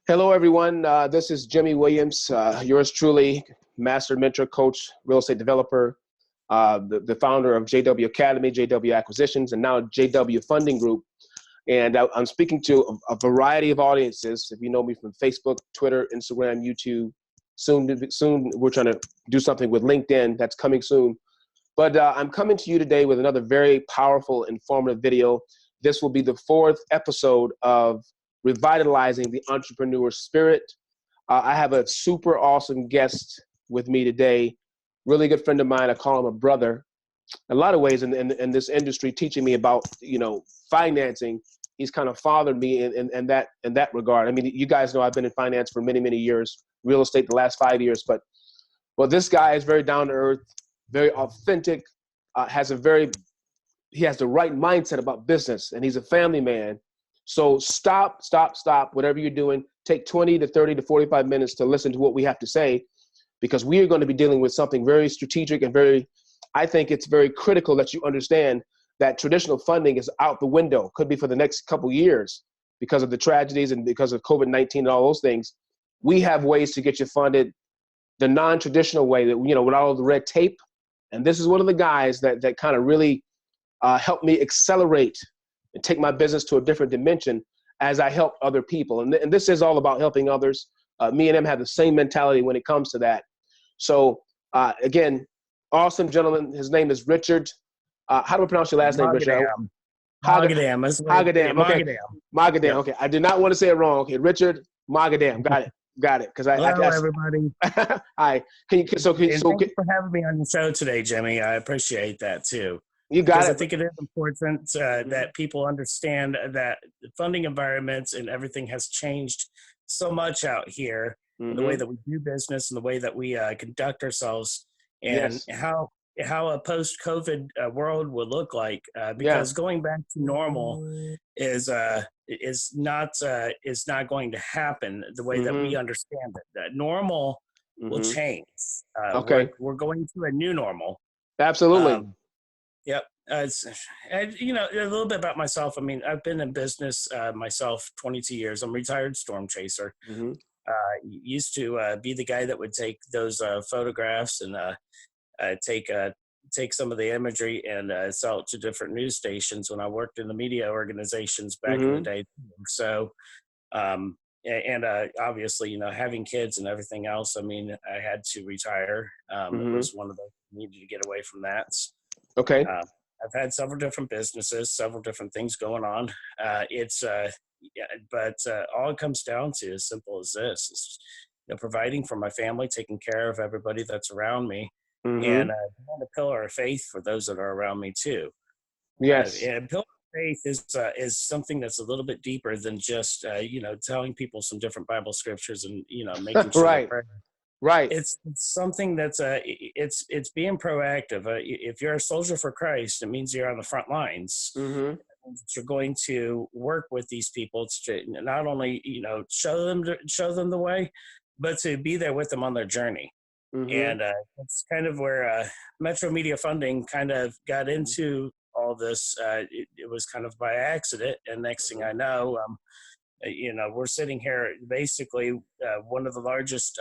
Hello, everyone. This is Jimmie Williams, yours truly, master mentor, coach, real estate developer, the founder of JW Academy, JW Acquisitions, and now JW Funding Group. And I'm speaking to a variety of audiences. If you know me from Facebook, Twitter, Instagram, YouTube, soon we're trying to do something with LinkedIn. That's coming soon. But I'm coming to you today with another very powerful, informative video. This will be the 4th episode of Revitalizing the Entrepreneur Spirit. I have a super awesome guest with me today, really good friend of mine. I call him a brother. In a lot of ways in this industry, teaching me about, financing. He's kind of fathered me in that regard. I mean, you guys know I've been in finance for many, many years, real estate the last 5 years, but this guy is very down to earth, very authentic, he has the right mindset about business, and he's a family man. So stop, whatever you're doing. Take 20 to 30 to 45 minutes to listen to what we have to say, because we are going to be dealing with something very strategic and I think it's very critical that you understand that traditional funding is out the window, could be for the next couple years because of the tragedies and because of COVID-19 and all those things. We have ways to get you funded the non-traditional way that, with all the red tape. And this is one of the guys that kind of really helped me accelerate and take my business to a different dimension as I help other people. And this is all about helping others. Me and him have the same mentality when it comes to that. So again, awesome gentleman. His name is Richard. How do I pronounce your last name, Richard? Moghadam. Moghadam. Okay. Moghadam. Yep. Okay. I did not want to say it wrong. Okay. Richard Moghadam. Got it. Because Hello, everybody. Hi. Thank you for having me on the show today, Jimmie. I appreciate that too. You got it. I think it is important that people understand that the funding environments and everything has changed so much out here. The way that we do business and the way that we conduct ourselves, and how a post-COVID world would look like. Because going back to normal is not going to happen the way that we understand it. That normal will change. Okay, we're going to a new normal. Absolutely. Yep. A little bit about myself. I mean, I've been in business myself 22 years. I'm a retired storm chaser. Used to be the guy that would take those photographs and take some of the imagery and sell it to different news stations when I worked in the media organizations back in the day. So, obviously, having kids and everything else, I mean, I had to retire. It was one of those needed to get away from that. Okay. I've had several different businesses, several different things going on. But all it comes down to, as simple as this, is providing for my family, taking care of everybody that's around me, and being a pillar of faith for those that are around me too. Yes. And pillar of faith is something that's a little bit deeper than just telling people some different Bible scriptures and making sure right. Right. It's something that's it's being proactive. If you're a soldier for Christ, it means you're on the front lines. It means that you're going to work with these people to not only show them the way, but to be there with them on their journey. And it's kind of where MetroMedia funding kind of got into all this. It was kind of by accident, and next thing I know, we're sitting here basically one of the largest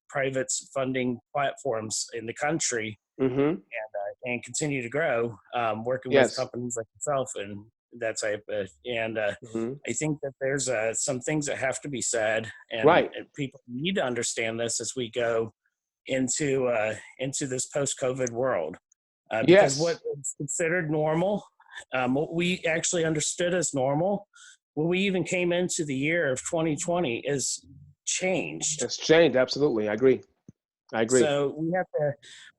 private funding platforms in the country, and continue to grow, working with companies like yourself and that type of, I think that there's some things that have to be said, and people need to understand this as we go into this post-COVID world, because what is considered normal, what we actually understood as normal when we even came into the year of 2020 is changed. It's changed. Absolutely. I agree. So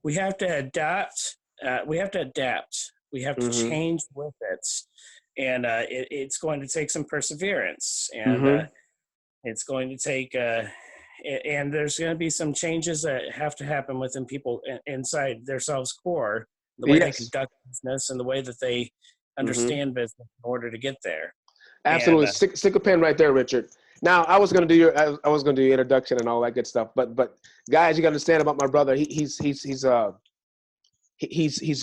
we have to adapt. We have to change with it. And it's going to take some perseverance, and it's going to take, and there's going to be some changes that have to happen within people inside their selves core, the way they conduct business and the way that they understand business in order to get there. Absolutely. Stick a pen right there, Richard. Now, I was going to do your introduction and all that good stuff, but guys, you got to understand about my brother. He's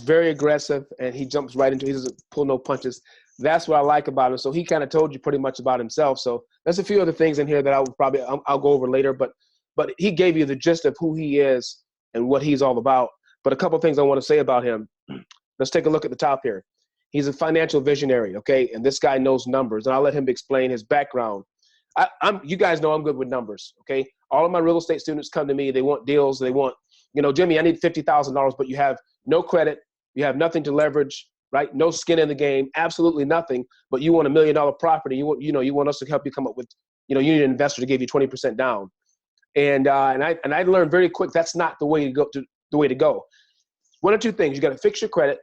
very aggressive, and he jumps right into. He doesn't pull no punches. That's what I like about him. So he kind of told you pretty much about himself. So there's a few other things in here that I'll go over later, but he gave you the gist of who he is and what he's all about. But a couple of things I want to say about him. Let's take a look at the top here. He's a financial visionary, okay? And this guy knows numbers, and I'll let him explain his background. You guys know I'm good with numbers, okay? All of my real estate students come to me. They want deals. They want, Jimmie, I need $50,000, but you have no credit. You have nothing to leverage, right? No skin in the game, absolutely nothing. But you want $1 million property. You want us to help you come up with, you need an investor to give you 20% down. And I learned very quick that's not the way to go. The way to go. One or two things: you got to fix your credit,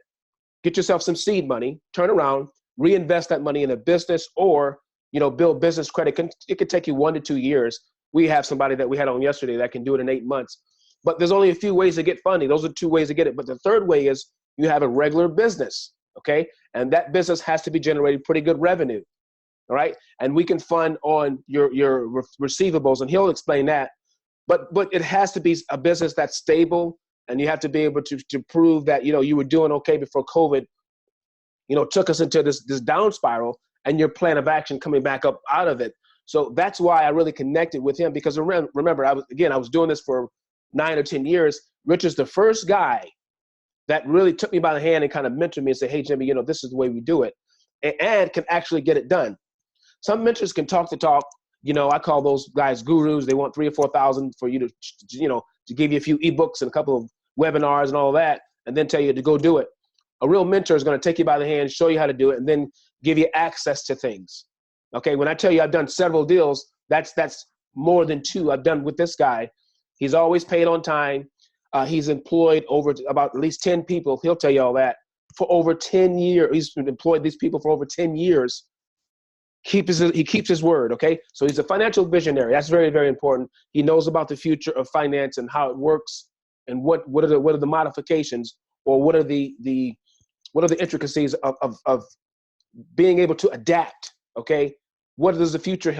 get yourself some seed money, turn around, reinvest that money in a business, or build business credit. It could take you 1 to 2 years. We have somebody that we had on yesterday that can do it in 8 months. But there's only a few ways to get funding. Those are 2 ways to get it. But the third way is you have a regular business, okay? And that business has to be generating pretty good revenue, all right? And we can fund on your receivables, and he'll explain that. But it has to be a business that's stable, and you have to be able to prove that, you were doing okay before COVID, took us into this down spiral, and your plan of action coming back up out of it. So that's why I really connected with him, because remember, I was doing this for 9 or 10 years. Richard's the first guy that really took me by the hand and kind of mentored me and said, hey, Jimmie, this is the way we do it, and can actually get it done. Some mentors can talk the talk. I call those guys gurus. They want $3,000 or $4,000 for you to give you a few ebooks and a couple of webinars and all that, and then tell you to go do it. A real mentor is going to take you by the hand, show you how to do it, and then give you access to things. Okay, when I tell you I've done several deals, that's more than 2 I've done with this guy. He's always paid on time. He's employed over about at least 10 people. He'll tell you all that for over 10 years. He's employed these people for over 10 years. He keeps his word, okay? So he's a financial visionary. That's very, very important. He knows about the future of finance and how it works, and what are the modifications, or what are the intricacies of being able to adapt, okay? What does the future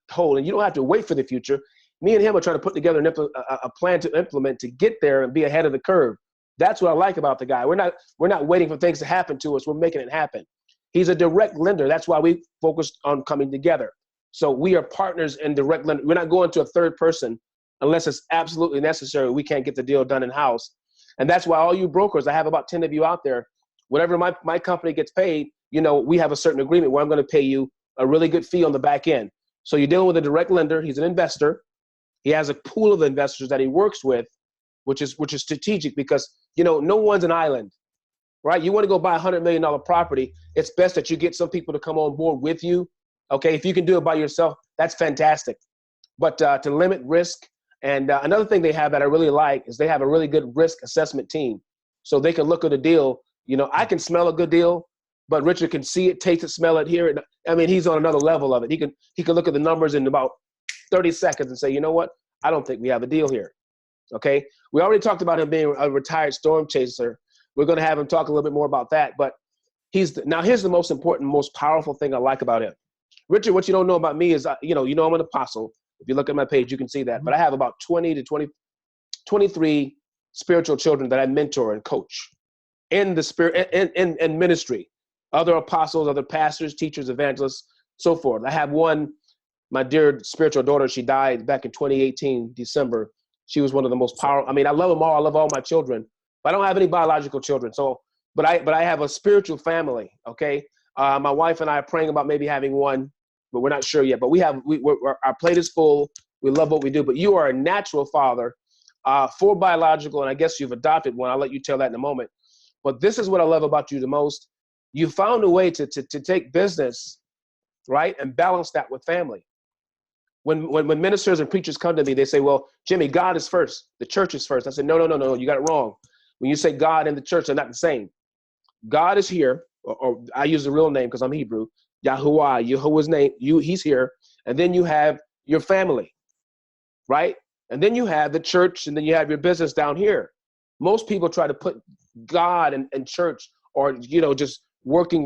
hold? And you don't have to wait for the future. Me and him are trying to put together a plan to implement to get there and be ahead of the curve. That's what I like about the guy. We're not waiting for things to happen to us. We're making it happen. He's a direct lender. That's why we focused on coming together. So we are partners in direct lender. We're not going to a third person unless it's absolutely necessary. We can't get the deal done in-house. And that's why all you brokers, I have about 10 of you out there, whatever my company gets paid, we have a certain agreement where I'm going to pay you a really good fee on the back end. So you're dealing with a direct lender. He's an investor. He has a pool of investors that he works with, which is strategic, because, no one's an island. Right? You want to go buy $100 million property. It's best that you get some people to come on board with you. Okay. If you can do it by yourself, that's fantastic. But to limit risk. And another thing they have that I really like is they have a really good risk assessment team. So they can look at a deal. I can smell a good deal, but Richard can see it, taste it, smell it, hear it. I mean, he's on another level of it. He can look at the numbers in about 30 seconds and say, you know what? I don't think we have a deal here. Okay. We already talked about him being a retired storm chaser. We're going to have him talk a little bit more about that. But here's the most important, most powerful thing I like about him. Richard, what you don't know about me is, I'm an apostle. If you look at my page, you can see that. But I have about 23 spiritual children that I mentor and coach in the spirit, in ministry. Other apostles, other pastors, teachers, evangelists, so forth. I have one, my dear spiritual daughter, she died back in 2018, December. She was one of the most powerful. I mean, I love them all. I love all my children. But I don't have any biological children. So, but I have a spiritual family. Okay. My wife and I are praying about maybe having one, but we're not sure yet. But our plate is full. We love what we do. But you are a natural father, 4 biological, and I guess you've adopted one. I'll let you tell that in a moment. But this is what I love about you the most. You found a way to take business, right, and balance that with family. When ministers and preachers come to me, they say, well, Jimmie, God is first. The church is first. I said, no, you got it wrong. When you say God and the church, they're not the same. God is here, or I use the real name because I'm Hebrew, Yahuwah's name, he's here. And then you have your family, right? And then you have the church, and then you have your business down here. Most people try to put God and church, or, just working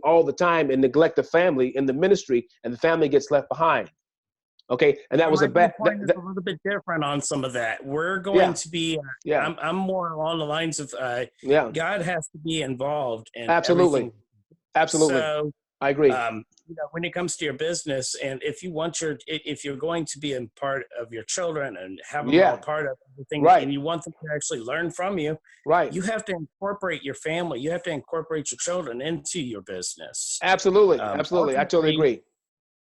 all the time, and neglect the family in the ministry, and the family gets left behind. Okay, and that was a little bit different on some of that. We're going to be. I'm more along the lines of God has to be involved in absolutely. everything. So I agree. When it comes to your business, and if you're going to be a part of your children and have them all part of everything, right. and you want them to actually learn from you, right. You have to incorporate your family. You have to incorporate your children into your business. Absolutely. Absolutely. I totally agree.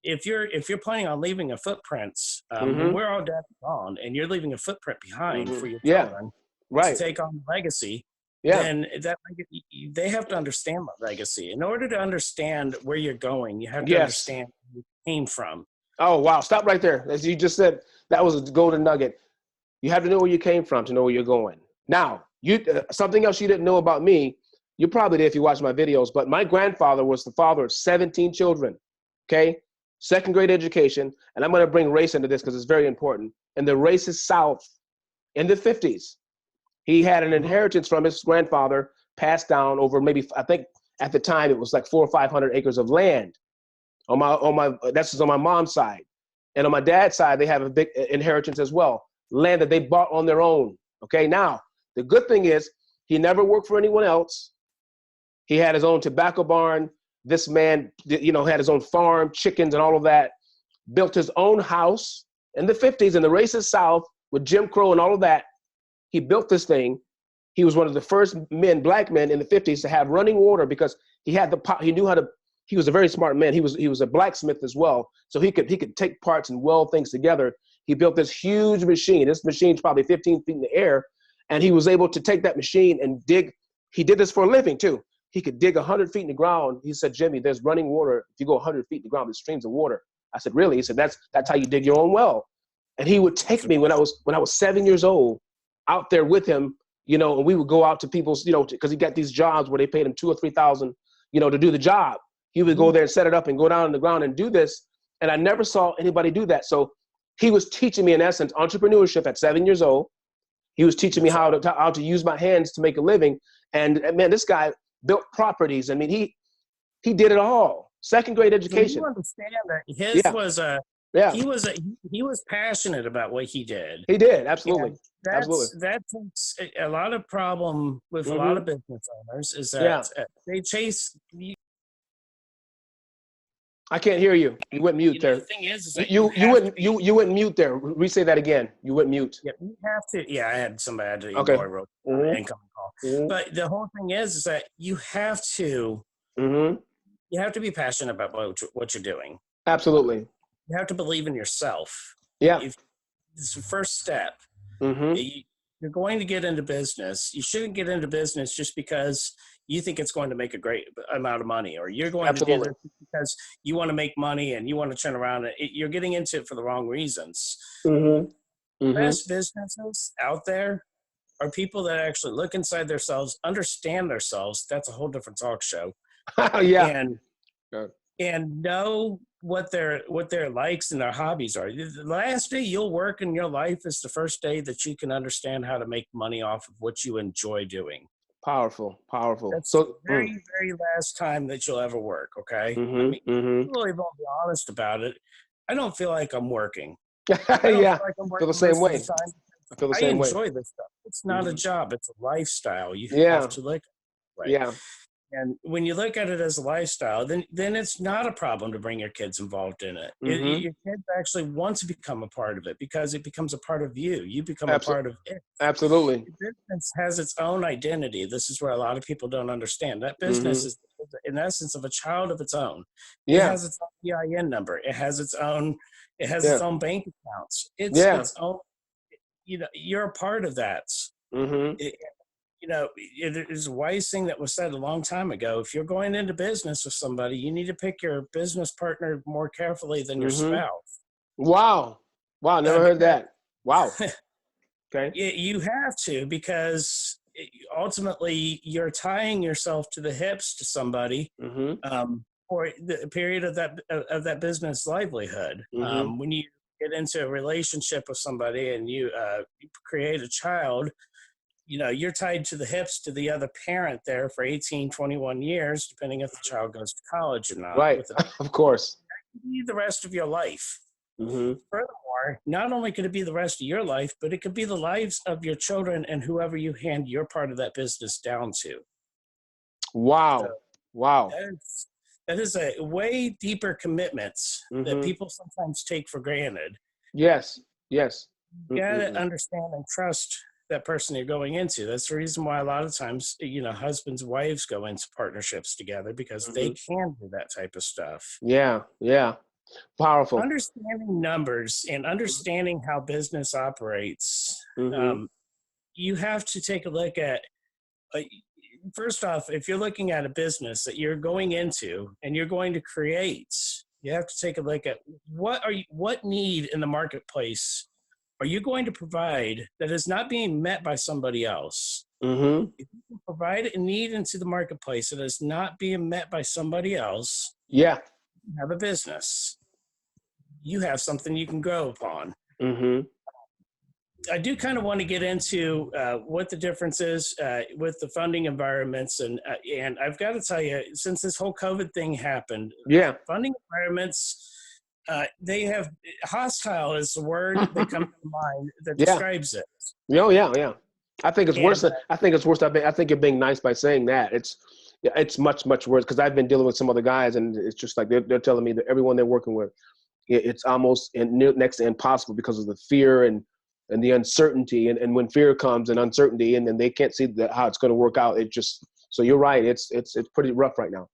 If you're planning on leaving a footprint, when we're all dead and gone, and you're leaving a footprint behind for your children to take on the legacy, then they have to understand that legacy. In order to understand where you're going, you have to understand where you came from. Oh, wow. Stop right there. As you just said, that was a golden nugget. You have to know where you came from to know where you're going. Now, something else you didn't know about me, you probably did if you watched my videos, but my grandfather was the father of 17 children, okay? 2nd grade education, and I'm going to bring race into this because it's very important. And the race is South in the 50s. He had an inheritance from his grandfather passed down over maybe, I think at the time it was like 400 or 500 acres of land. That's just on my mom's side. And on my dad's side, they have a big inheritance as well. Land that they bought on their own. Okay, now, the good thing is he never worked for anyone else. He had his own tobacco barn. This man, had his own farm, chickens and all of that. Built his own house in the 50s in the racist South with Jim Crow and all of that. He built this thing. He was one of the first black men in the 50s to have running water because he was a very smart man. He was a blacksmith as well. So he could take parts and weld things together. He built this huge machine. This machine's probably 15 feet in the air. And he was able to take that machine and dig. He did this for a living too. He could dig 100 feet in the ground. He said, Jimmie, there's running water. If you go 100 feet in the ground, there's streams of water. I said, really? He said, that's how you dig your own well. And he would take me when I was 7 years old out there with him, and we would go out to people's, because he got these jobs where they paid him $2,000 or $3,000, to do the job. He would go there and set it up and go down on the ground and do this. And I never saw anybody do that. So he was teaching me, in essence, entrepreneurship at 7 years old. He was teaching me how to use my hands to make a living. And man, this guy built properties. I mean, he did it all. 2nd grade education. You understand that he was passionate about what he did. He did, absolutely. That takes a lot of problem with a lot of business owners is that they chase. I can't hear you. You went mute there. The thing is you went mute there. Re-say that again. You went mute. Yeah, you have to. Yeah, I had somebody had to ignore an incoming call. But the whole thing is that you have to. You have to be passionate about what you're doing. Absolutely. You have to believe in yourself. Yeah. It's the first step. You're going to get into business. You shouldn't get into business just because you think it's going to make a great amount of money, or you're going to do this because you want to make money and you want to turn around. You're getting into it for the wrong reasons. Best businesses out there are people that actually look inside themselves, understand themselves. That's a whole different talk show. And know what their likes and their hobbies are. The last day you'll work in your life is the first day that you can understand how to make money off of what you enjoy doing. Powerful. That's the very, very last time that you'll ever work, okay? Really won't be honest about it. I don't feel like I'm working. I feel the same way. I enjoy this stuff. It's not a job. It's a lifestyle. You have to look at it. Yeah. And when you look at it as a lifestyle, then it's not a problem to bring your kids involved in it. Your kids actually want to become a part of it because it becomes a part of you. You become a part of it. Absolutely. The business has its own identity. This is where a lot of people don't understand. That business is, in essence, of a child of its own. It has its own EIN number. It has its own. It has its own bank accounts. It's its own. You're a part of that. There's a wise thing that was said a long time ago. If you're going into business with somebody, you need to pick your business partner more carefully than your spouse. Wow. Never heard that. Wow. Okay. You have to, because ultimately you're tying yourself to the hips to somebody for the period of that business livelihood. When you get into a relationship with somebody and you create a child, you're tied to the hips to the other parent there for 18, 21 years, depending if the child goes to college or not. Right, of course. That could be the rest of your life. Furthermore, not only could it be the rest of your life, but it could be the lives of your children and whoever you hand your part of that business down to. Wow. So that is a way deeper commitments that Mm-hmm. people sometimes take for granted. Yes. Yes. You gotta understand and trust that person you're going into. That's the reason why a lot of times, husbands and wives go into partnerships together, because they can do that type of stuff. Yeah. Yeah. Powerful. Understanding numbers and understanding how business operates, you have to take a look at, first off, if you're looking at a business that you're going into and you're going to create, you have to take a look at what need in the marketplace are you going to provide that is not being met by somebody else? Mm-hmm. If you can provide a need into the marketplace that is not being met by somebody else, Yeah. you have a business. You have something you can grow upon. Mm-hmm. I do kind of want to get into what the difference is with the funding environments, and I've got to tell you, since this whole COVID thing happened, funding environments, they have hostile is the word that comes to mind that describes it. Oh yeah. I think it's worse. I think it's worse. I think you're being nice by saying that. It's much worse, because I've been dealing with some other guys, and it's just like they're telling me that everyone they're working with, it's almost next to impossible because of the fear and the uncertainty. And when fear comes and uncertainty, and then they can't see how it's going to work out, so you're right. It's pretty rough right now.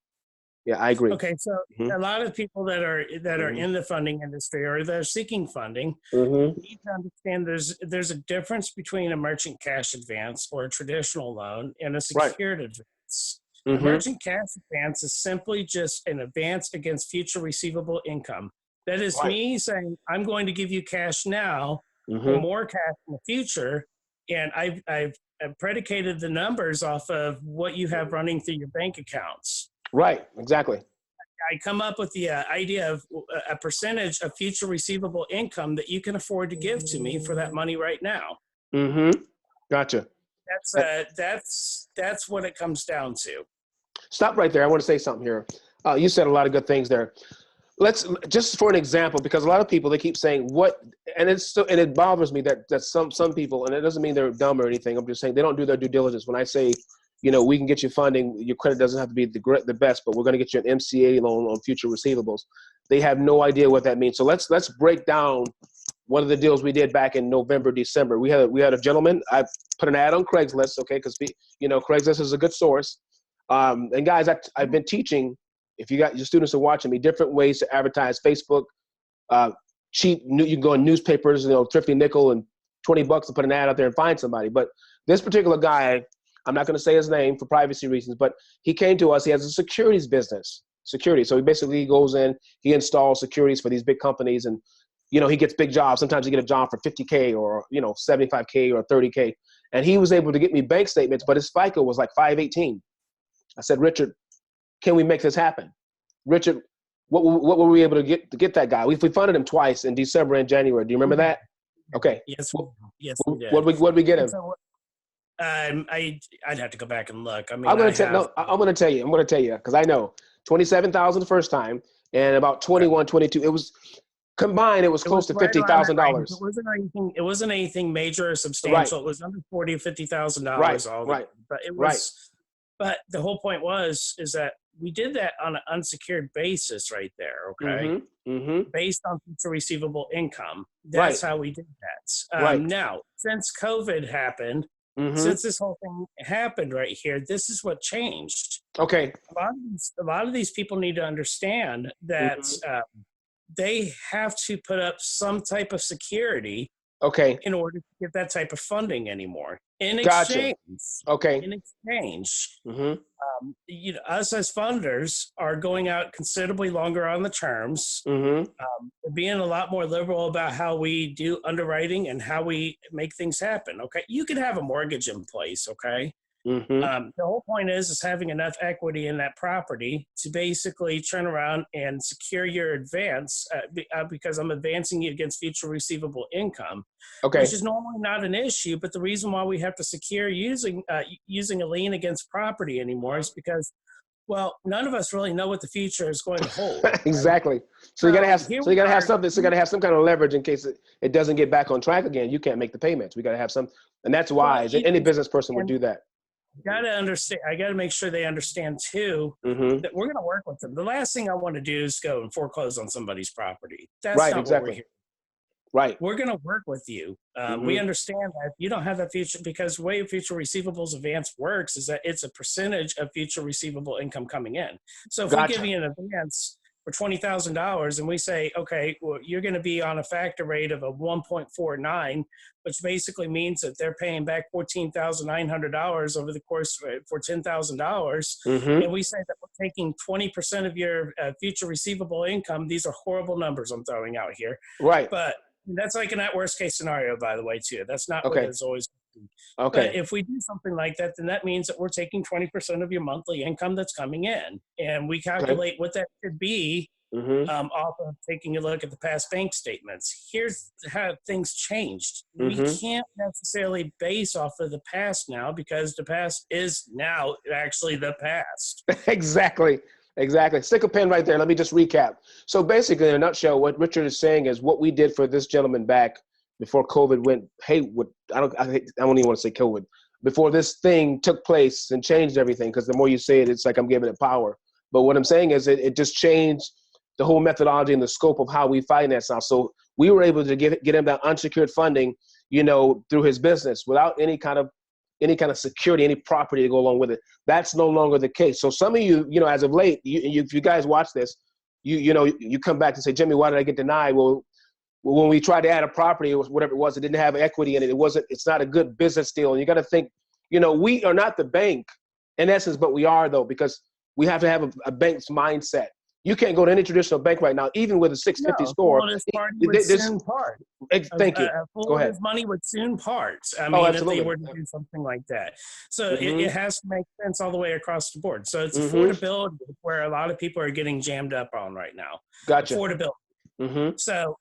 Yeah, I agree. Okay, so a lot of people that are in the funding industry or that are seeking funding need to understand there's a difference between a merchant cash advance or a traditional loan and a secured advance. A merchant cash advance is simply just an advance against future receivable income. That is me saying, I'm going to give you cash now for more cash in the future, and I've predicated the numbers off of what you have running through your bank accounts. Right, exactly. I come up with the idea of a percentage of future receivable income that you can afford to give to me for that money right now. Gotcha. That's what it comes down to. Stop right there. I want to say something here. You said a lot of good things there. Let's just for an example, because a lot of people, they keep saying and it bothers me that some people, and it doesn't mean they're dumb or anything. I'm just saying they don't do their due diligence. When I say, we can get you funding, your credit doesn't have to be the best, but we're going to get you an MCA loan on future receivables. They have no idea what that means. So let's break down one of the deals we did back in November, December. We had a gentleman. I put an ad on Craigslist, okay, because Craigslist is a good source. And guys, I've been teaching, if you got your students are watching me, different ways to advertise. Facebook, cheap. You can go in newspapers, Thrifty Nickel, and $20 to put an ad out there and find somebody. But this particular guy, I'm not going to say his name for privacy reasons, but he came to us. He has a securities business, security. So he basically goes in, he installs securities for these big companies, and he gets big jobs. Sometimes he get a job for $50K or $75K or $30K. And he was able to get me bank statements, but his FICO was like 518. I said, Richard, can we make this happen? Richard, what were we able to get that guy? We funded him twice in December and January. Do you remember that? Okay. Yes, we did. What we get him? I'd have to go back and look. I mean, I'm going to tell you because I know 27,000 the first time and about 21, 22. It was combined. It was close to $50,000. It wasn't anything major or substantial. Right. It was under $40,000 or $50,000. Right. But it was. Right. But the whole point is that we did that on an unsecured basis right there. Okay. Based on future receivable income. That's how we did that. Now, since COVID happened. Since this whole thing happened right here, this is what changed. Okay. A lot of these people need to understand that they have to put up some type of security in order to get that type of funding anymore. In exchange, us as funders are going out considerably longer on the terms, being a lot more liberal about how we do underwriting and how we make things happen. Okay, you can have a mortgage in place. Okay, the whole point is having enough equity in that property to basically turn around and secure your advance because I'm advancing you against future receivable income, which is normally not an issue. But the reason why we have to secure using a lien against property anymore is because, well, none of us really know what the future is going to hold. Exactly. Right? So you got to have something. So you got to have some kind of leverage in case it doesn't get back on track again. You can't make the payments. We got to have some, and that's wise. Any business person would do that. got to understand. I got to make sure they understand too that we're going to work with them. The last thing I want to do is go and foreclose on somebody's property. That's not what we're here. Right. We're going to work with you. We understand that you don't have that future, because the way future receivables advance works is that it's a percentage of future receivable income coming in. So if we give you an advance for $20,000 and we say, okay, well, you're going to be on a factor rate of a 1.49, which basically means that they're paying back $14,900 over the course for $10,000. And we say that we're taking 20% of your future receivable income. These are horrible numbers I'm throwing out here. Right. But that's like in that worst case scenario, by the way, too. That's not what it's always. Okay. But if we do something like that, then that means that we're taking 20% of your monthly income that's coming in, and we calculate what that could be off of taking a look at the past bank statements. Here's how things changed. We can't necessarily base off of the past now, because the past is now actually the past. Exactly. Stick a pen right there. Let me just recap. So basically, in a nutshell, what Richard is saying is what we did for this gentleman back before COVID went, I don't even want to say COVID, before this thing took place and changed everything, because the more you say it, it's like I'm giving it power. But what I'm saying is it just changed the whole methodology and the scope of how we finance now. So we were able to get him that unsecured funding, through his business without any kind of security, any property to go along with it. That's no longer the case. So some of you, as of late, if you guys watch this, you come back and say, Jimmie, why did I get denied? Well, when we tried to add a property, or whatever it was, it didn't have equity in it. It's not a good business deal. And you got to think, we are not the bank in essence, but we are though, because we have to have a bank's mindset. You can't go to any traditional bank right now, even with a 650 score. Thank you. Go ahead. His money would soon part. I mean, if they were to do something like that. So it has to make sense all the way across the board. So it's affordability where a lot of people are getting jammed up on right now. Gotcha. Affordability. So,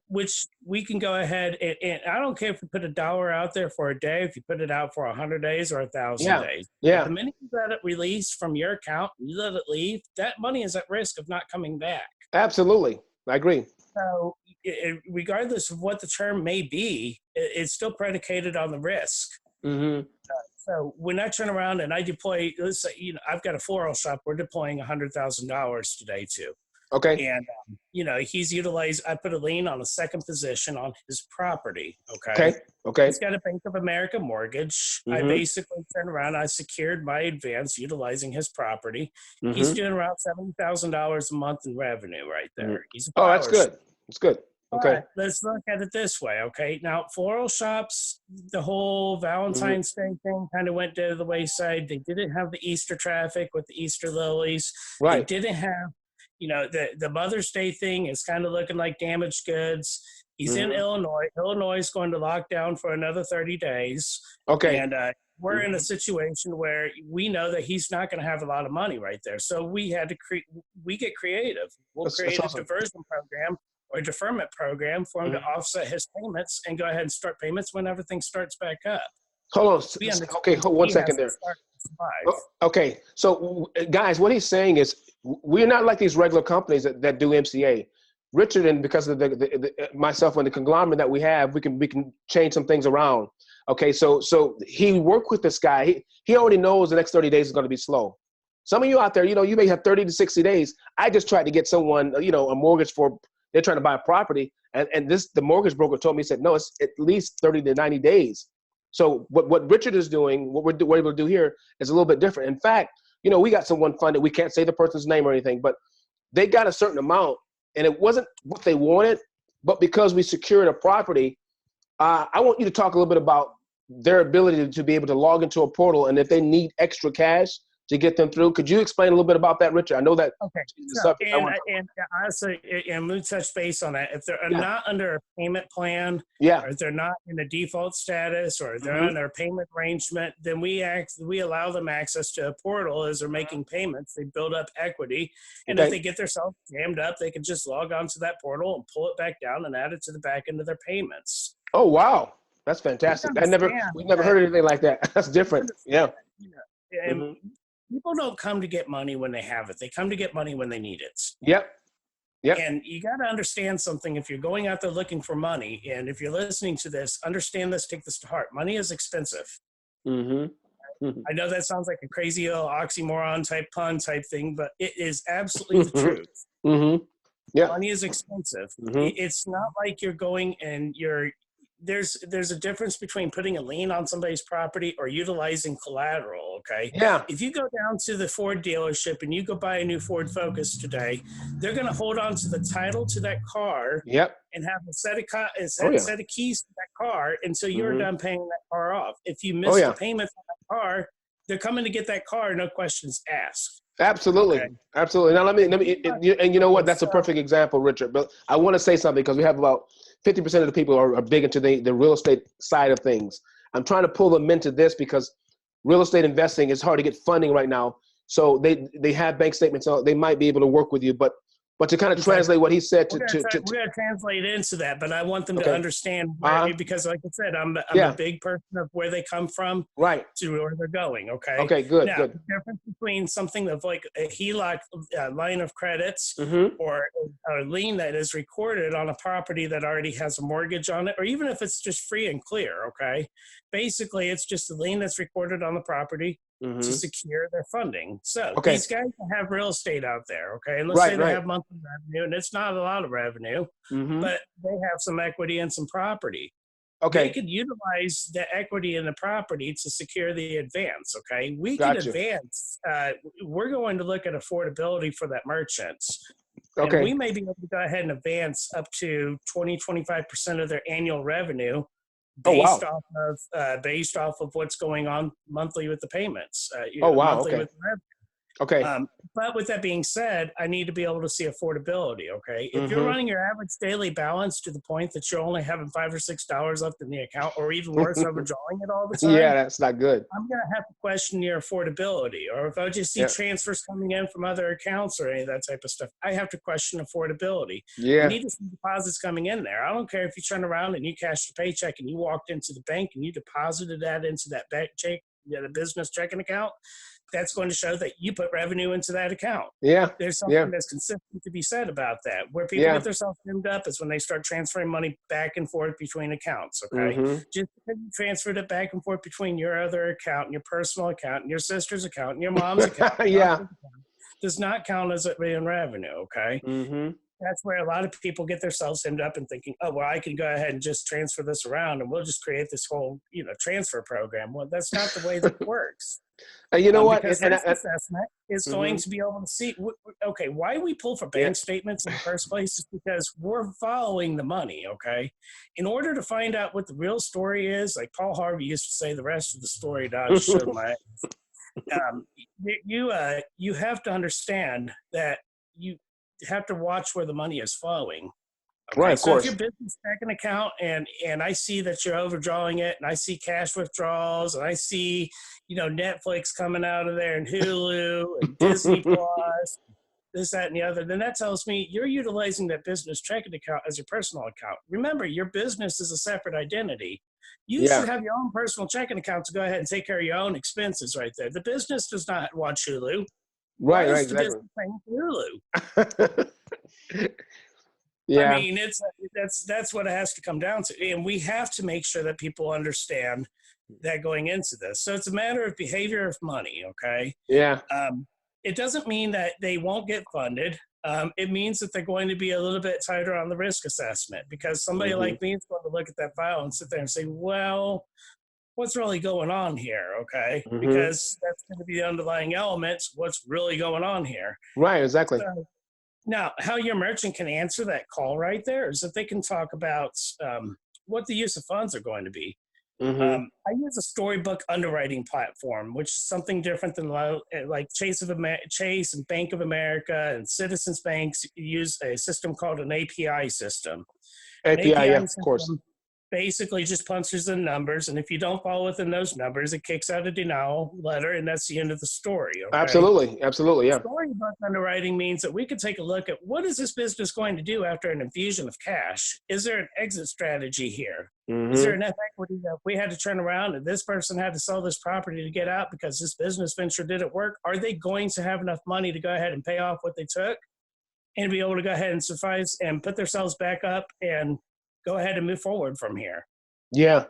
which we can go ahead and I don't care if you put $1 out there for a day, if you put it out for 100 days or 1,000 days. Yeah. The minute you let it release from your account, you let it leave, that money is at risk of not coming back. Absolutely. I agree. So regardless of what the term may be, it's still predicated on the risk. So when I turn around and I deploy, let's say, I've got a floral shop, we're deploying $100,000 today to. Okay. And, he's utilized, I put a lien on a second position on his property. Okay. He's got a Bank of America mortgage. I basically turned around, I secured my advance utilizing his property. He's doing around $70,000 a month in revenue right there. That's good. That's good. Okay. Right, let's look at it this way. Okay. Now, floral shops, the whole Valentine's Day thing kind of went to the wayside. They didn't have the Easter traffic with the Easter lilies. Right. They didn't have, the Mother's Day thing is kind of looking like damaged goods. He's in Illinois. Illinois is going to lock down for another 30 days. Okay. And we're in a situation where we know that he's not going to have a lot of money right there. So we had to we get creative. We'll create a diversion program or a deferment program for him to offset his payments and go ahead and start payments when everything starts back up. Hold on. Okay, hold 1 second there. Okay, so guys, what he's saying is we're not like these regular companies that do MCA. Richard, and because of myself and the conglomerate that we have, we can change some things around. Okay, so he worked with this guy. He already knows the next 30 days is going to be slow. Some of you out there, you may have 30 to 60 days. I just tried to get someone, a mortgage for, they're trying to buy a property, and the mortgage broker told me, he said, no, it's at least 30 to 90 days. So what Richard is doing, what we're able to do here is a little bit different. In fact, we got someone funded. We can't say the person's name or anything, but they got a certain amount, and it wasn't what they wanted, but because we secured a property, I want you to talk a little bit about their ability to be able to log into a portal, and if they need extra cash to get them through. Could you explain a little bit about that, Richard? I know that. Okay. And honestly, and we'll touch base on that. If they're not under a payment plan, or if they're not in a default status, or if they're under a payment arrangement, then we allow them access to a portal as they're making payments. They build up equity, and if they get themselves jammed up, they can just log onto that portal and pull it back down and add it to the back end of their payments. Oh wow, that's fantastic! We've never heard anything like that. That's different. Yeah. And people don't come to get money when they have it. They come to get money when they need it. Yep. And you got to understand something. If you're going out there looking for money, and if you're listening to this, understand this, take this to heart. Money is expensive. I know that sounds like a crazy little oxymoron type pun type thing, but it is absolutely the truth. Yeah. Money is expensive. It's not like you're going and there's a difference between putting a lien on somebody's property or utilizing collateral. Okay. Yeah. If you go down to the Ford dealership and you go buy a new Ford Focus today, they're going to hold on to the title to that car. Yep. And have a set of set of keys to that car until you're done paying that car off. If you miss the payment on that car, they're coming to get that car, no questions asked. Absolutely. Okay. Absolutely. Now let me, and you know what? That's a perfect example, Richard. But I want to say something because we have about 50% of the people are big into the real estate side of things. I'm trying to pull them into this because real estate investing is hard to get funding right now. So they have bank statements, so they might be able to work with you, but to kind of translate what he said we're going to translate into that, but I want them to understand because, like I said, I'm a big person of where they come from, right, to where they're going. Okay. Okay. Good. Now, good. The difference between something of like a HELOC line of credits or a lien that is recorded on a property that already has a mortgage on it, or even if it's just free and clear. Okay. Basically, it's just a lien that's recorded on the property to secure their funding. So these guys have real estate out there, okay? And let's say they have monthly revenue, and it's not a lot of revenue, but they have some equity and some property. Okay. They could utilize the equity in the property to secure the advance, okay? We can advance. We're going to look at affordability for that merchant. Okay. And we may be able to go ahead and advance up to 20-25% of their annual revenue based off of what's going on monthly with the payments. Monthly with the revenue. Okay. But with that being said, I need to be able to see affordability. Okay. If you're running your average daily balance to the point that you're only having $5 or $6 left in the account, or even worse, overdrawing it all the time. Yeah, that's not good. I'm going to have to question your affordability. Or if I just see transfers coming in from other accounts or any of that type of stuff, I have to question affordability. Yeah. I need to see deposits coming in there. I don't care if you turn around and you cashed a paycheck and you walked into the bank and you deposited that into that bank check, the business checking account. That's going to show that you put revenue into that account. Yeah. There's something that's consistent to be said about that. Where people get themselves hemmed up is when they start transferring money back and forth between accounts. Okay. Just because you transferred it back and forth between your other account and your personal account and your sister's account and your mom's account. Does not count as it being revenue. Okay. That's where a lot of people get themselves hemmed up and thinking, oh, well, I can go ahead and just transfer this around and we'll just create this whole, transfer program. Well, that's not the way that it works. You know what? Because risk assessment is going to be able to see, okay, why we pull for bank statements in the first place is because we're following the money, okay? In order to find out what the real story is, like Paul Harvey used to say, the rest of the story dodge showed my you have to understand that you have to watch where the money is flowing. Okay? Right, of course. If your business checking account and I see that you're overdrawing it, and I see cash withdrawals, and I see, Netflix coming out of there, and Hulu, and Disney Plus, this, that, and the other, then that tells me you're utilizing that business checking account as your personal account. Remember, your business is a separate identity. You should have your own personal checking account to go ahead and take care of your own expenses right there. The business does not watch Hulu. Right, exactly. Hulu. I mean, that's what it has to come down to, and we have to make sure that people understand that going into this. So it's a matter of behavior of money. Okay. Yeah. It doesn't mean that they won't get funded. It means that they're going to be a little bit tighter on the risk assessment, because somebody like me is going to look at that file and sit there and say, well, what's really going on here? Okay. Because that's going to be the underlying elements. What's really going on here? Right. Exactly. So, now, how your merchant can answer that call right there is that they can talk about what the use of funds are going to be. I use a storybook underwriting platform, which is something different than like Chase and Bank of America and Citizens Banks use a system called an API system. API, of course. Basically just punches in numbers, and if you don't fall within those numbers, it kicks out a denial letter, and that's the end of the story. Okay? Absolutely, yeah. Storybook underwriting means that we could take a look at what is this business going to do after an infusion of cash? Is there an exit strategy here? Is there enough equity that we had to turn around and this person had to sell this property to get out because this business venture didn't work? Are they going to have enough money to go ahead and pay off what they took and be able to go ahead and suffice and put themselves back up and go ahead and move forward from here? Yeah.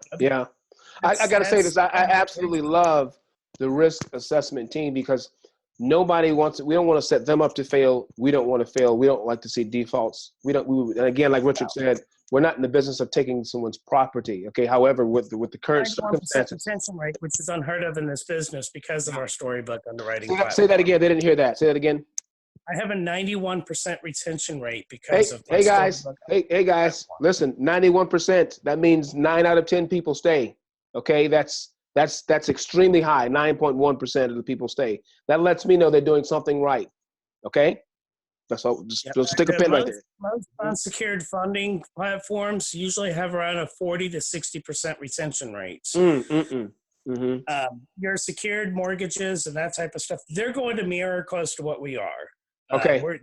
I got to say this. I absolutely love the risk assessment team, because nobody wants we don't want to set them up to fail. We don't want to fail. We don't like to see defaults. And again, like Richard said, we're not in the business of taking someone's property. Okay. However, with the current 91% circumstances, retention rate, which is unheard of in this business because of our storybook underwriting platform. Say that again. They didn't hear that. Say that again. I have a 91% retention rate because of my hey guys, platform. listen, 91%. That means 9 out of 10 people stay. Okay, that's extremely high. 9.1% of the people stay. That lets me know they're doing something right. Okay, that's all. Just stick a pin right there. Most unsecured funding platforms usually have around a 40 to 60% retention rates. Your secured mortgages and that type of stuff, they're going to mirror close to what we are. Okay. We're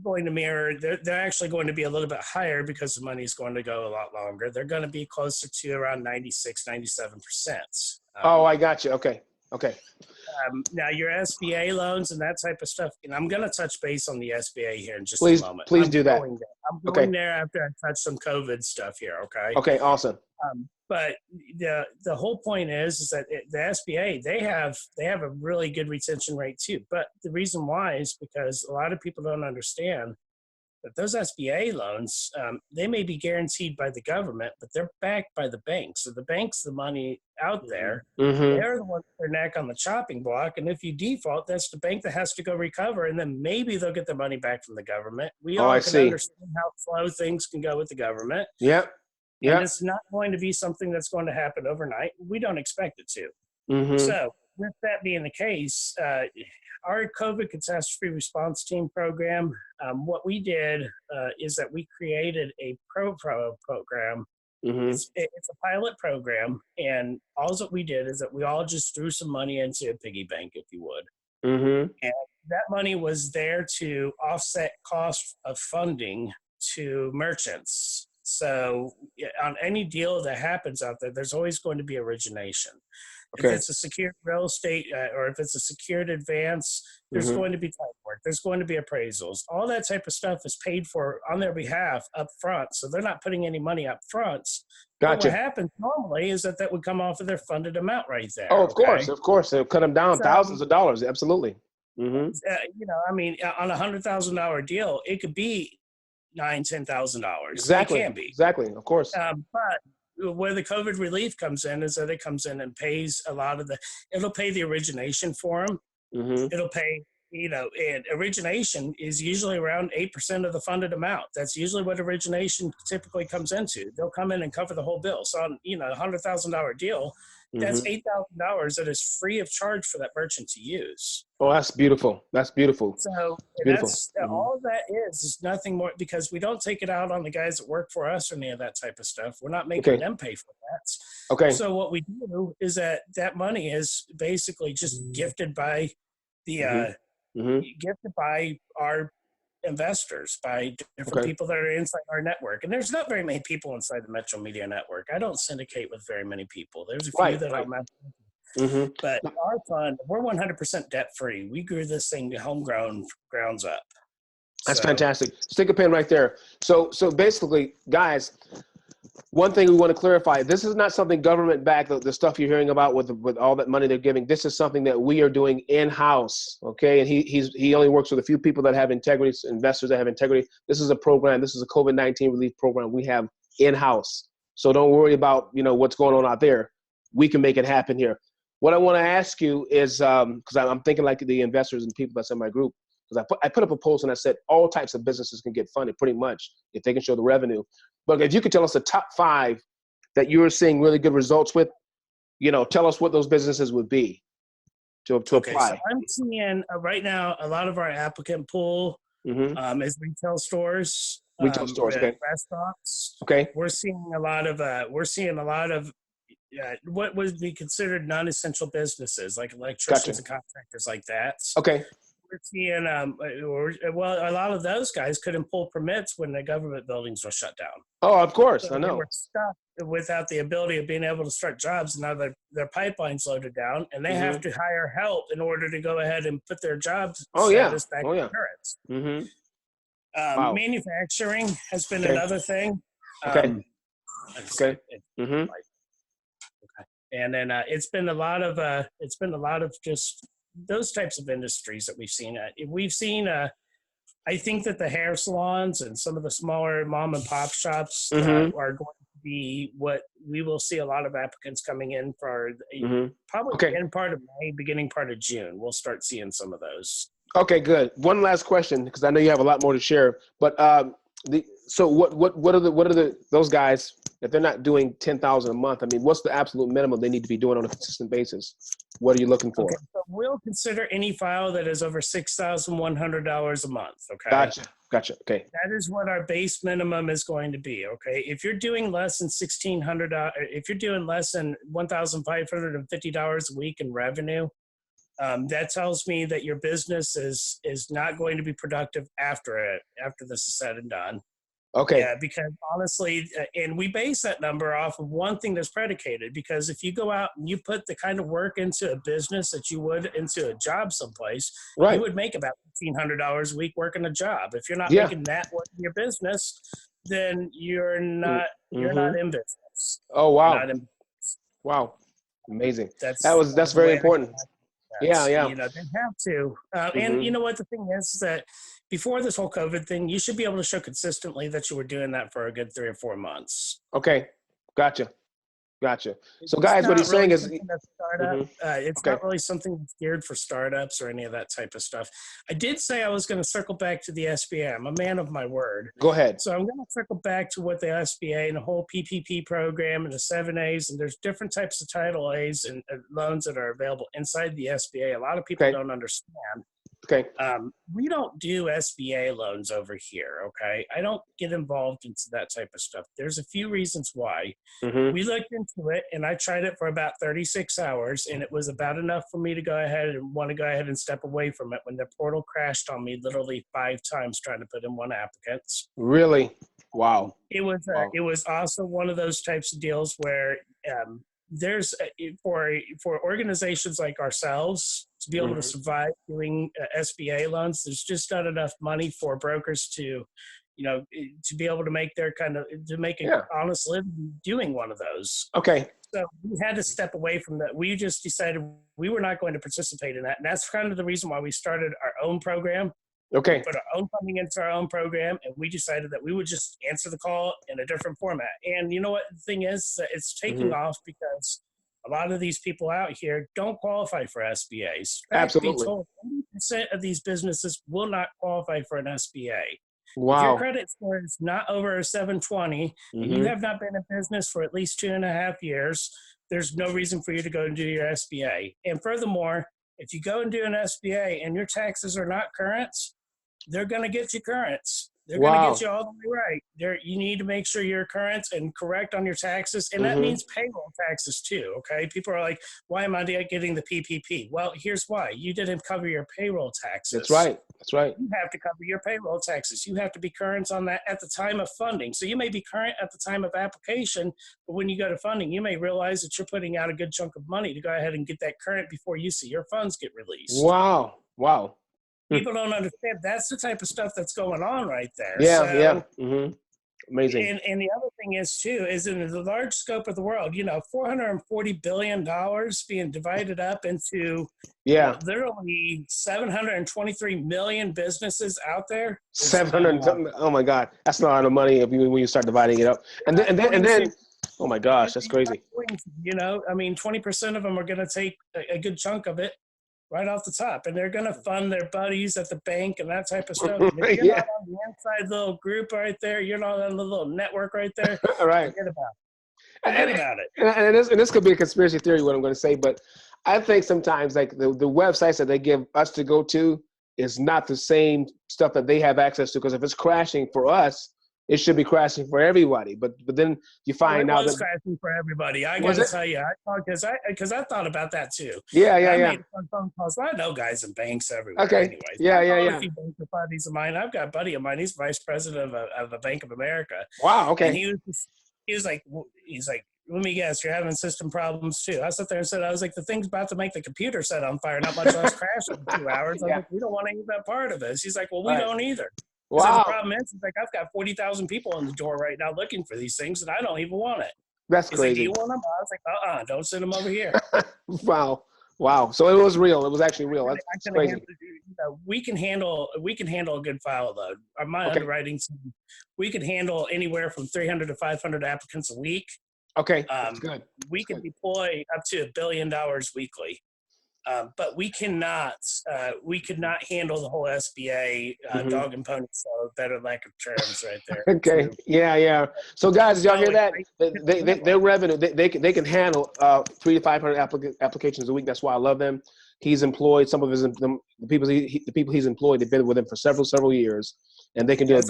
going to mirror, they're actually going to be a little bit higher because the money is going to go a lot longer. They're going to be closer to around 96, 97%. I got you. Okay. Now your SBA loans and that type of stuff, and I'm going to touch base on the SBA here in just a moment. Please do that. I'm going there after I touch some COVID stuff here. Okay. Okay. Awesome. But the whole point is that the SBA, they have a really good retention rate too. But the reason why is because a lot of people don't understand that those SBA loans, they may be guaranteed by the government, but they're backed by the banks. So the banks, the money out there, they're the ones with their neck on the chopping block. And if you default, that's the bank that has to go recover. And then maybe they'll get their money back from the government. We all can understand how slow things can go with the government. Yep. And it's not going to be something that's going to happen overnight. We don't expect it to. So with that being the case, our COVID catastrophe response team program, what we did is that we created a pro program. It's a pilot program. And all that we did is that we all just threw some money into a piggy bank, if you would. And that money was there to offset cost of funding to merchants. So on any deal that happens out there, there's always going to be origination. If it's a secured real estate or if it's a secured advance, there's going to be type work. There's going to be appraisals. All that type of stuff is paid for on their behalf up front. So they're not putting any money up front. Gotcha. What happens normally is that would come off of their funded amount right there. Oh, of course. They'll cut them down thousands of dollars. Absolutely. On a $100,000 deal, it could be $9,000-$10,000. Exactly. It can be. Exactly. Of course. But where the COVID relief comes in is that it comes in and pays a lot of it'll pay the origination for them. It'll pay, and origination is usually around 8% of the funded amount. That's usually what origination typically comes into. They'll come in and cover the whole bill. So on, a $100,000 deal, that's $8,000 that is free of charge for that merchant to use. Oh, that's beautiful. That's beautiful. So that's all that is nothing more, because we don't take it out on the guys that work for us or any of that type of stuff. We're not making them pay for that. Okay. So what we do is that money is basically just gifted by gifted by our investors, by different people that are inside our network. And there's not very many people inside the MetroMedia network. I don't syndicate with very many people. There's a few that I'm at. But our fund, we're 100% debt free. We grew this thing homegrown, grounds up. That's fantastic. Stick a pin right there. So basically, guys, one thing we want to clarify: this is not something government backed. The stuff you're hearing about with all that money they're giving. This is something that we are doing in house. Okay, and he only works with a few people that have integrity, investors that have integrity. This is a program. This is a COVID-19 relief program we have in house. So don't worry about what's going on out there. We can make it happen here. What I want to ask you is, because I'm thinking like the investors and people that's in my group, because I put up a post and I said all types of businesses can get funded pretty much if they can show the revenue. But if you could tell us the top 5 that you're seeing really good results with, tell us what those businesses would be to apply. So I'm seeing right now a lot of our applicant pool is retail stores. Restaurants. Okay. We're seeing a lot of what would be considered non-essential businesses, like electricians and contractors like that. Okay. We're seeing, a lot of those guys couldn't pull permits when the government buildings were shut down. Oh, of course, so I know. They were stuck without the ability of being able to start jobs. Now their pipeline's loaded down, and they have to hire help in order to go ahead and put their jobs status back in insurance. Manufacturing has been another thing. And then it's been a lot of just those types of industries that we've seen. I think that the hair salons and some of the smaller mom and pop shops Mm-hmm. are going to be what we will see a lot of applicants coming in for. Mm-hmm. Probably Okay. end part of May, beginning part of June. We'll start seeing some of those. Okay, good. One last question, because I know you have a lot more to share. But so what are those guys, if they're not doing 10,000 a month? I mean, what's the absolute minimum they need to be doing on a consistent basis? What are you looking for? Okay, so we'll consider any file that is over $6,100 a month. Okay. Gotcha. Okay. That is what our base minimum is going to be. Okay. If you're doing less than $1,600, if you're doing less than $1,550 a week in revenue, that tells me that your business is not going to be productive after this is said and done. Okay. Yeah, because honestly, and we base that number off of one thing that's predicated. Because if you go out and you put the kind of work into a business that you would into a job someplace, Right. you would make about $1,500 a week working a job. If you're not making that work in your business, then you're not in business. Oh wow! Wow, amazing. That's very important. Yeah. They have to. And you know what the thing is that before this whole COVID thing, you should be able to show consistently that you were doing that for a good 3 or 4 months. Okay, gotcha. So guys, what he's saying is, it's not really something that's geared for startups or any of that type of stuff. I did say I was going to circle back to the SBA. I'm a man of my word. Go ahead. So I'm going to circle back to what the SBA and the whole PPP program and the 7As, and there's different types of Title A's and loans that are available inside the SBA. A lot of people don't understand. Okay. We don't do SBA loans over here. Okay. I don't get involved into that type of stuff. There's a few reasons why. We looked into it and I tried it for about 36 hours and it was about enough for me to go ahead and step away from it when the portal crashed on me literally 5 times trying to put in one applicant. Really? Wow. It was also one of those types of deals where, there's for organizations like ourselves to be able to survive doing SBA loans, there's just not enough money for brokers to be able to make an honest living doing one of those. Okay. So we had to step away from that. We just decided we were not going to participate in that. And that's kind of the reason why we started our own program. Okay. We put our own funding into our own program, and we decided that we would just answer the call in a different format. And you know what the thing is? It's taking off because a lot of these people out here don't qualify for SBAs. Absolutely. 80% of these businesses will not qualify for an SBA. Wow. If your credit score is not over a 720, and you have not been in business for at least 2.5 years, there's no reason for you to go and do your SBA. And furthermore, if you go and do an SBA and your taxes are not current, they're going to get you current. They're going to get you all the way right. You need to make sure you're current and correct on your taxes. And that means payroll taxes too. Okay. People are like, why am I getting the PPP? Well, here's why. You didn't cover your payroll taxes. That's right. You have to cover your payroll taxes. You have to be current on that at the time of funding. So you may be current at the time of application, but when you go to funding, you may realize that you're putting out a good chunk of money to go ahead and get that current before you see your funds get released. Wow. People don't understand that's the type of stuff that's going on right there. Amazing. And the other thing is too, is in the large scope of the world, $440 billion being divided up into literally 723 million businesses out there. 700 something. Oh my God. That's not a lot of money when you start dividing it up. And then oh my gosh, that's crazy. 20% of them are going to take a good chunk of it right off the top, and they're going to fund their buddies at the bank and that type of stuff. And if you're not on the inside little group right there, you're not on the little network right there, right. Forget about it. And this could be a conspiracy theory, what I'm going to say, but I think sometimes like the websites that they give us to go to is not the same stuff that they have access to, because if it's crashing for us, it should be crashing for everybody, but then you find out that it's crashing for everybody. I got to tell you, because I thought about that too. I made some phone calls. I know guys in banks everywhere. Okay. Anyways. Yeah. A few banks are buddies of mine. I've got a buddy of mine. He's vice president of a Bank of America. Wow. Okay. And he was like, let me guess, you're having system problems too. I sat there and said, I was like, the thing's about to make the computer set on fire, not much less crash in 2 hours. I'm like, we don't want any of that part of this. He's like, well, we don't either. Wow. The problem is like I've got 40,000 people on the door right now looking for these things, and I don't even want it. That's He's like, do crazy. you want them? I was like, don't send them over here. Wow. Wow. So it was real. It was actually real. That's crazy. We can handle a good file load. My underwriting team, we can handle anywhere from 300 to 500 applicants a week. Okay. That's good. We can deploy up to $1 billion weekly. But we could not handle the whole SBA dog and pony show, better lack of terms right there. Okay. So, yeah. So guys, did y'all hear that? Their revenue, they can handle 300 to 500 applications a week. That's why I love them. He's employed some of the people he's employed. They've been with him for several years, and they can do it.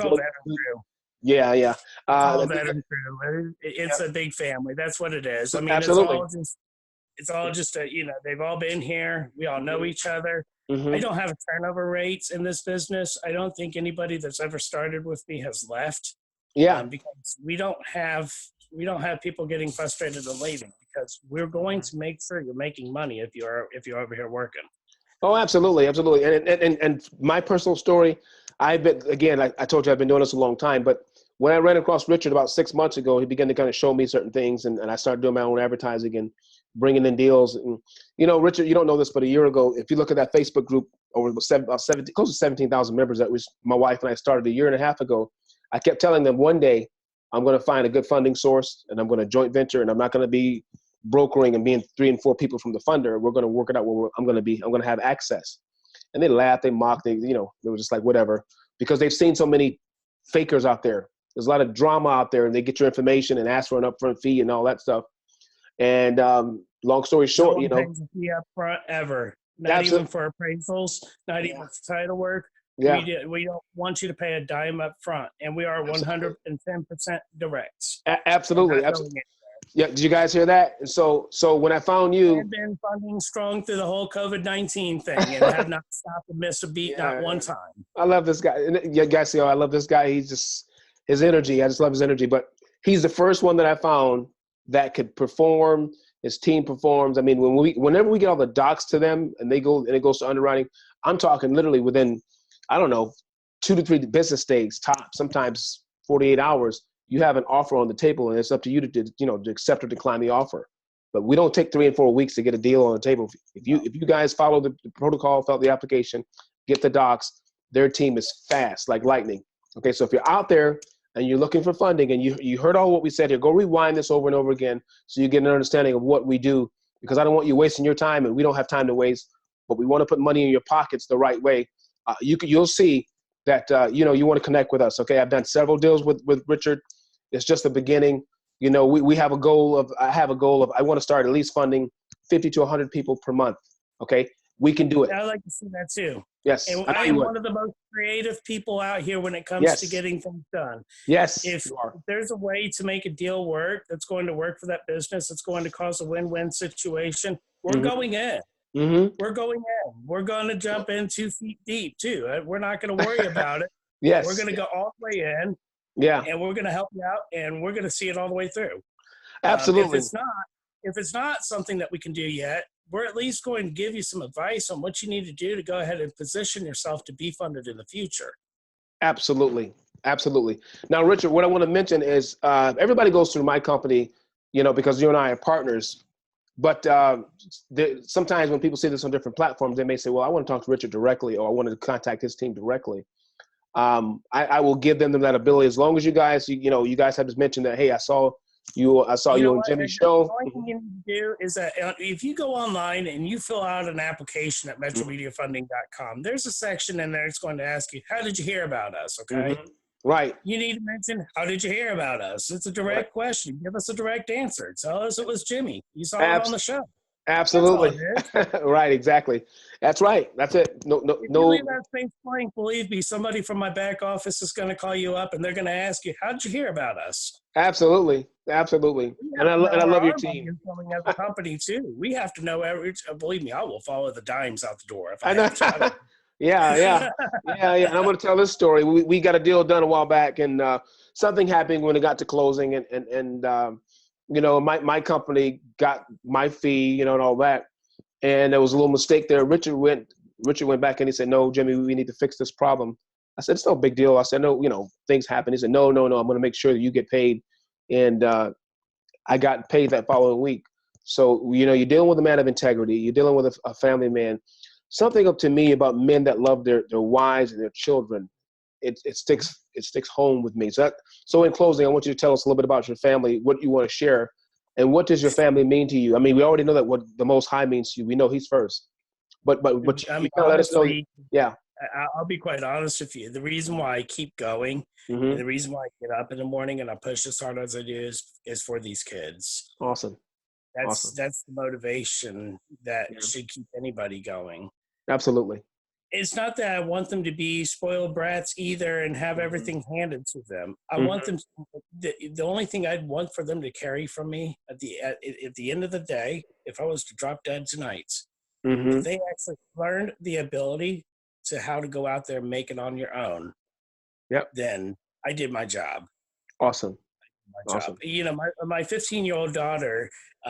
Yeah. All veteran crew. It's a big family. That's what it is. I mean, absolutely. It's all just they've all been here. We all know each other. I don't have turnover rates in this business. I don't think anybody that's ever started with me has left. Yeah. Because we don't have people getting frustrated and leaving, because we're going to make sure you're making money if you're over here working. Oh, absolutely. And my personal story, I told you I've been doing this a long time, but when I ran across Richard about 6 months ago, he began to kind of show me certain things, and I started doing my own advertising and bringing in deals. And, Richard, you don't know this, but a year ago, if you look at that Facebook group, over close to 17,000 members that was my wife and I started a year and a half ago, I kept telling them one day I'm going to find a good funding source, and I'm going to joint venture, and I'm not going to be brokering and being 3 and 4 people from the funder. We're going to work it out where I'm going to have access. And they laughed, they mocked, they were just like, whatever, because they've seen so many fakers out there. There's a lot of drama out there, and they get your information and ask for an upfront fee and all that stuff. And long story short, no one pays a fee up front ever. Not even for appraisals, not even for title work. Yeah. We don't want you to pay a dime up front, and we are 110% direct. Absolutely. Yeah. Did you guys hear that? And so when I found you, I've been funding strong through the whole COVID-19 thing, and have not stopped and missed a beat, not one time. I love this guy. And you guys see, I love this guy. He's just, his energy. I just love his energy. But he's the first one that I found that could perform. His team performs. I mean, whenever we get all the docs to them and it goes to underwriting, I'm talking literally within, I don't know, 2 to 3 business days, top, sometimes 48 hours, you have an offer on the table, and it's up to you to accept or decline the offer. But we don't take 3 and 4 weeks to get a deal on the table. If you guys follow the protocol, fill out the application, get the docs, their team is fast like lightning. Okay, so if you're out there and you're looking for funding, and you heard all what we said here, go rewind this over and over again so you get an understanding of what we do, because I don't want you wasting your time, and we don't have time to waste, but we want to put money in your pockets the right way. You'll see that you want to connect with us. Okay, I've done several deals with Richard. It's just the beginning. We have a goal of, I want to start at least funding 50 to 100 people per month. Okay, we can do it. I'd like to see that too. Yes, and I am one of the most creative people out here when it comes to getting things done. Yes, if there's a way to make a deal work that's going to work for that business, it's going to cause a win-win situation, we're going in. We're going in. We're going to jump in 2 feet deep too. We're not going to worry about it. Yes, we're going to go all the way in. Yeah, and we're going to help you out, and we're going to see it all the way through. Absolutely. If it's not something that we can do yet, we're at least going to give you some advice on what you need to do to go ahead and position yourself to be funded in the future. Absolutely. Now, Richard, what I want to mention is everybody goes through my company, because you and I are partners. But sometimes when people see this on different platforms, they may say, well, I want to talk to Richard directly, or I want to contact his team directly. I will give them that ability, as long as you guys, you guys have just mentioned that, hey, I saw you on Jimmie's show. The only thing you need to do is that if you go online and you fill out an application at MetroMediaFunding.com, there's a section in there that's going to ask you, how did you hear about us? Okay. Right. You need to mention, how did you hear about us? It's a direct question. Give us a direct answer. Tell us it was Jimmie. You saw it on the show. Absolutely. Right. Exactly. That's right. That's it. No. If you leave that space blank, believe me, somebody from my back office is going to call you up, and they're going to ask you, how did you hear about us? Absolutely. And I love your team. As a company too. We have to know believe me, I will follow the dimes out the door. If I know. Yeah. And I'm going to tell this story. We got a deal done a while back, and something happened when it got to closing, and my company got my fee, and all that. And there was a little mistake there. Richard went back and he said, no, Jimmie, we need to fix this problem. I said, it's no big deal. I said, no, things happen. He said, no, I'm going to make sure that you get paid. And I got paid that following week. So, you're dealing with a man of integrity. You're dealing with a family man. Something up to me about men that love their wives and their children. It sticks home with me. So in closing, I want you to tell us a little bit about your family, what you want to share, and what does your family mean to you? I mean, we already know that what the Most High means to you. We know He's first, but you kind of let us know. Yeah. I'll be quite honest with you. The reason why I keep going and the reason why I get up in the morning and I push as hard as I do is for these kids. Awesome. That's the motivation that should keep anybody going. Absolutely. It's not that I want them to be spoiled brats either and have everything handed to them. I want them the only thing I'd want for them to carry from me at the end of the day, if I was to drop dead tonight, if they actually learned the ability to how to go out there and make it on your own, then I did my job. Awesome. Awesome. My 15-year-old daughter,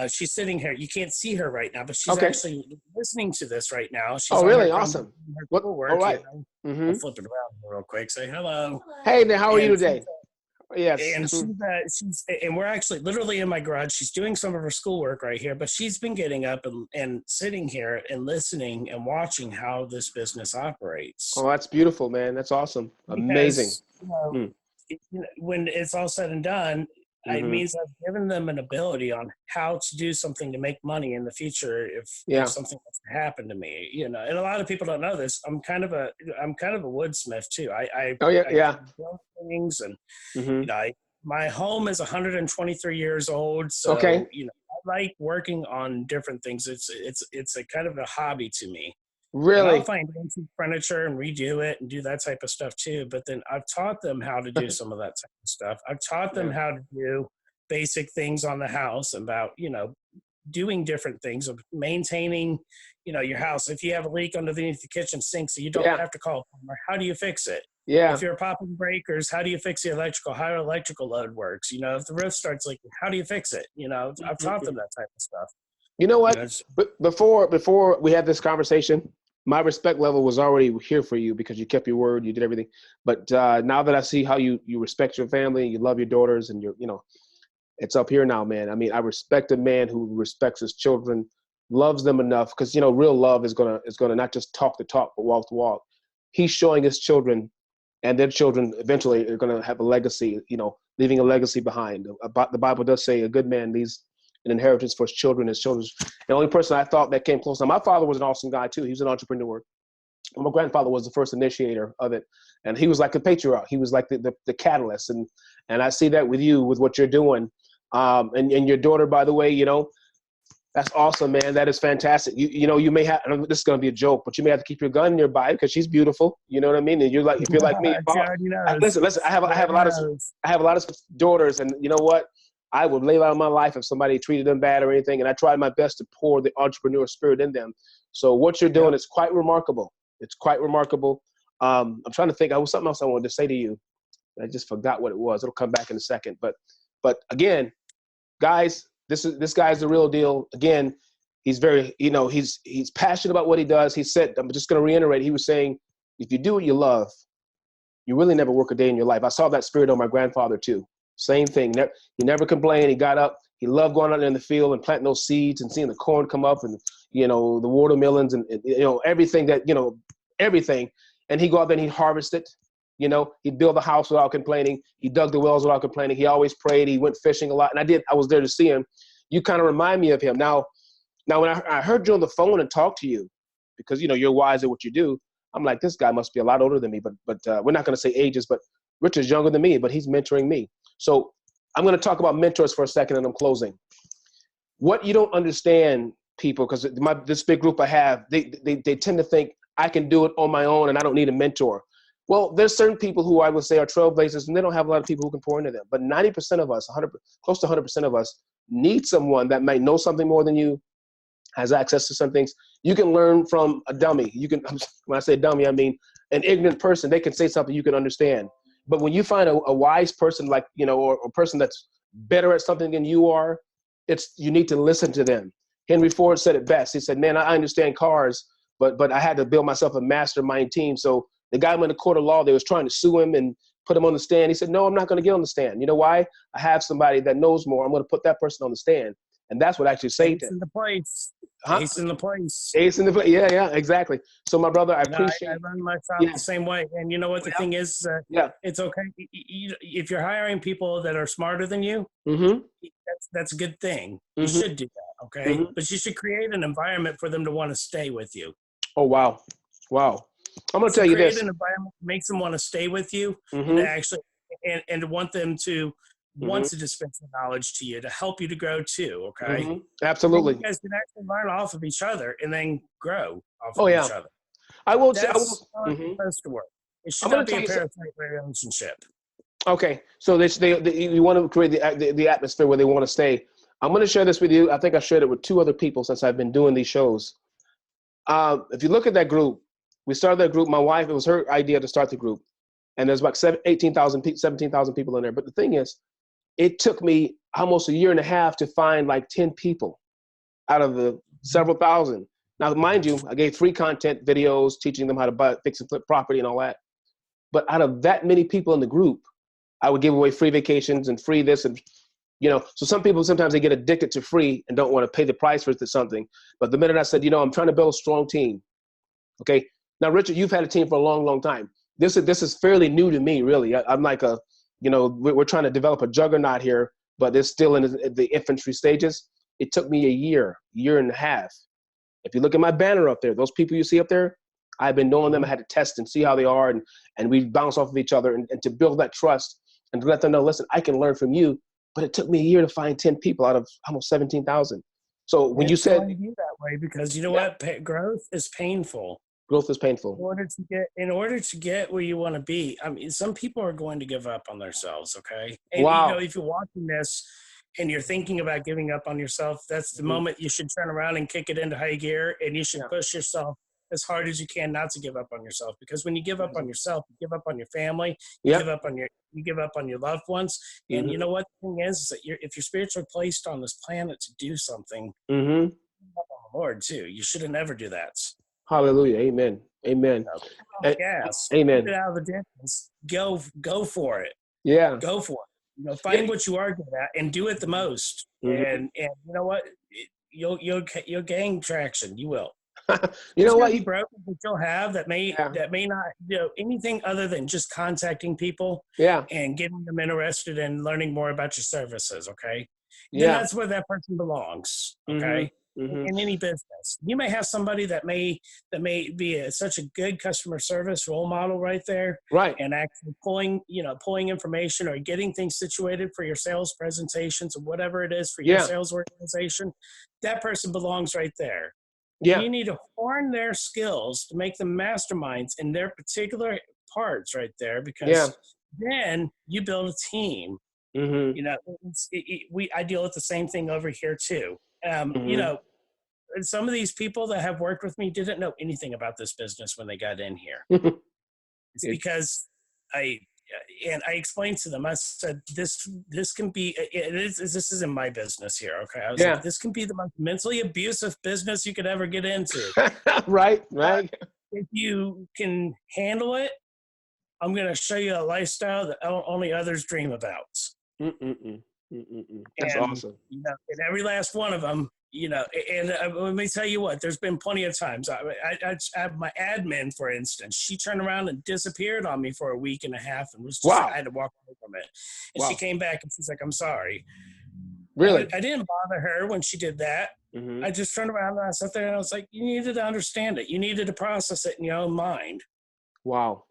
she's sitting here. You can't see her right now, but she's actually listening to this right now. She's really? Awesome. All right. I'll flip it around real quick. Say hello. Hey, now how are you today? Yes. And and we're actually literally in my garage. She's doing some of her schoolwork right here, but she's been getting up and sitting here and listening and watching how this business operates. Oh, that's beautiful, man. That's awesome. Amazing. When it's all said and done, it means I've given them an ability on how to do something to make money in the future if something was to happen to me. And a lot of people don't know this. I'm kind of a woodsmith too. I build things and my home is 123 years old. So I like working on different things. It's a kind of a hobby to me. Really? And I'll find antique furniture and redo it and do that type of stuff too. But then I've taught them how to do some of that type of stuff. I've taught them how to do basic things on the house about, doing different things of maintaining, your house. If you have a leak underneath the kitchen sink, so you don't have to call a plumber, how do you fix it? Yeah. If you're popping breakers, how do you fix the electrical? How electrical load works? If the roof starts leaking, how do you fix it? I've taught them that type of stuff. You know what? But before we had this conversation, my respect level was already here for you because you kept your word, you did everything. But now that I see how you respect your family, you love your daughters, and it's up here now, man. I mean, I respect a man who respects his children, loves them enough, because real love is gonna not just talk the talk, but walk the walk. He's showing his children, and their children eventually are gonna have a legacy, leaving a legacy behind. The Bible does say a good man leaves an inheritance for his children. The only person I thought that came close. Now, my father was an awesome guy too. He was an entrepreneur. My grandfather was the first initiator of it, and he was like the patriarch. He was like the catalyst, and I see that with you, with what you're doing, and your daughter, by the way, that's awesome, man. That is fantastic. You may have, this is going to be a joke, but you may have to keep your gun nearby because she's beautiful. You know what I mean? And if you're like me, listen. I have a lot of daughters, and you know what? I would lay out my life if somebody treated them bad or anything, and I tried my best to pour the entrepreneur spirit in them. So what you're doing is quite remarkable. It's quite remarkable. I'm trying to think. I was something else I wanted to say to you. I just forgot what it was. It'll come back in a second. But again, guys, this guy's the real deal. Again, he's very, he's passionate about what he does. He said, I'm just going to reiterate. He was saying, if you do what you love, you really never work a day in your life. I saw that spirit on my grandfather too. Same thing. He never complained. He got up. He loved going out in the field and planting those seeds and seeing the corn come up and, the watermelons and everything that, everything. And he'd go out there and he'd harvest it. He'd build a house without complaining. He dug the wells without complaining. He always prayed. He went fishing a lot. And I was there to see him. You kind of remind me of him. Now when I heard you on the phone and talked to you, because, you're wise at what you do, I'm like, this guy must be a lot older than me. But we're not going to say ages, but Richard's younger than me, but he's mentoring me. So I'm going to talk about mentors for a second, and I'm closing. What you don't understand, people, because this big group I have, they tend to think I can do it on my own and I don't need a mentor. Well, there's certain people who I would say are trailblazers, and they don't have a lot of people who can pour into them. But 90% of us, close to 100% of us, need someone that might know something more than you, has access to some things. You can learn from a dummy. When I say dummy, I mean an ignorant person. They can say something you can understand. But when you find a wise person, like, or a person that's better at something than you are, you need to listen to them. Henry Ford said it best. He said, man, I understand cars, but I had to build myself a mastermind team. So the guy went to court of law. They was trying to sue him, and put him on the stand. He said, no, I'm not going to get on the stand. You know why? I have somebody that knows more. I'm going to put that person on the stand. And that's what actually saved him. Ace in the place. Huh? Ace in the place. Ace in the place. Yeah, exactly. So my brother, I appreciate I run my shop the same way. And you know what the thing is? It's okay. If you're hiring people that are smarter than you, that's a good thing. You should do that, okay? But you should create an environment for them to want to stay with you. Oh, wow. I'm going to tell you this. Create an environment that makes them want to stay with you and actually, and to want them to want to dispense the knowledge to you, to help you to grow too, okay? Absolutely. You guys can actually learn off of each other and then grow off of each other. I will. That's how it's supposed to work. It should not be a parasite relationship. Okay, so you want to create the atmosphere where they want to stay. I'm going to share this with you. I think I shared it with 2 other people since I've been doing these shows. If you look at that group, we started that group. My wife, it was her idea to start the group. And there's about 17,000 people in there. But the thing is, it took me almost a year and a half to find like 10 people out of the several thousand. Now, mind you, I gave free content videos, teaching them how to buy, fix and flip property and all that. But out of that many people in the group, I would give away free vacations and free this. And, so some people, sometimes they get addicted to free and don't want to pay the price for something. But the minute I said, I'm trying to build a strong team. Okay. Now, Richard, you've had a team for a long, long time. This is fairly new to me, really. I'm like we're trying to develop a juggernaut here, but it's still in the infantry stages. It took me a year and a half. If you look at my banner up there, those people you see up there, I've been knowing them. I had to test and see how they are, and we bounce off of each other and to build that trust and to let them know, listen, I can learn from you. But it took me a year to find 10 people out of almost 17,000. So when you said you that way, because you know what, growth is painful. Growth is painful. In order to get where you want to be, I mean, some people are going to give up on themselves. Okay, and if you're watching this and you're thinking about giving up on yourself, that's the moment you should turn around and kick it into high gear, and you should push yourself as hard as you can not to give up on yourself. Because when you give up on yourself, you give up on your family, you give up on your loved ones. And you know what the thing is that if you're spiritually placed on this planet to do something, on the Lord too. You should never do that. Hallelujah. Amen. Amen. Yes. Amen. Get out of the distance. Go for it. Yeah. Go for it. Find what you are good at and do it the most. And you know what? You'll gain traction. You will. You know what? Brokers that you'll have that may not anything other than just contacting people. Yeah. And getting them interested in learning more about your services. Okay. Yeah. Then that's where that person belongs. Okay. In any business, you may have somebody that may be such a good customer service role model right there, right? And actually pulling information or getting things situated for your sales presentations or whatever it is for your sales organization. That person belongs right there. Yeah, and you need to horn their skills to make them masterminds in their particular parts right there, because then you build a team. I deal with the same thing over here too. Some of these people that have worked with me didn't know anything about this business when they got in here. It's because I explained to them, I said, this can be, this is in my business here. Okay. I was like, this can be the most mentally abusive business you could ever get into. Right. If you can handle it, I'm going to show you a lifestyle that only others dream about. That's awesome. And every last one of them, and let me tell you what, there's been plenty of times. I have my admin, for instance, she turned around and disappeared on me for a week and a half and was just I had to walk away from it. And she came back and she's like, I'm sorry. Really? I didn't bother her when she did that. I just turned around and I sat there and I was like, you needed to understand it. You needed to process it in your own mind. Wow.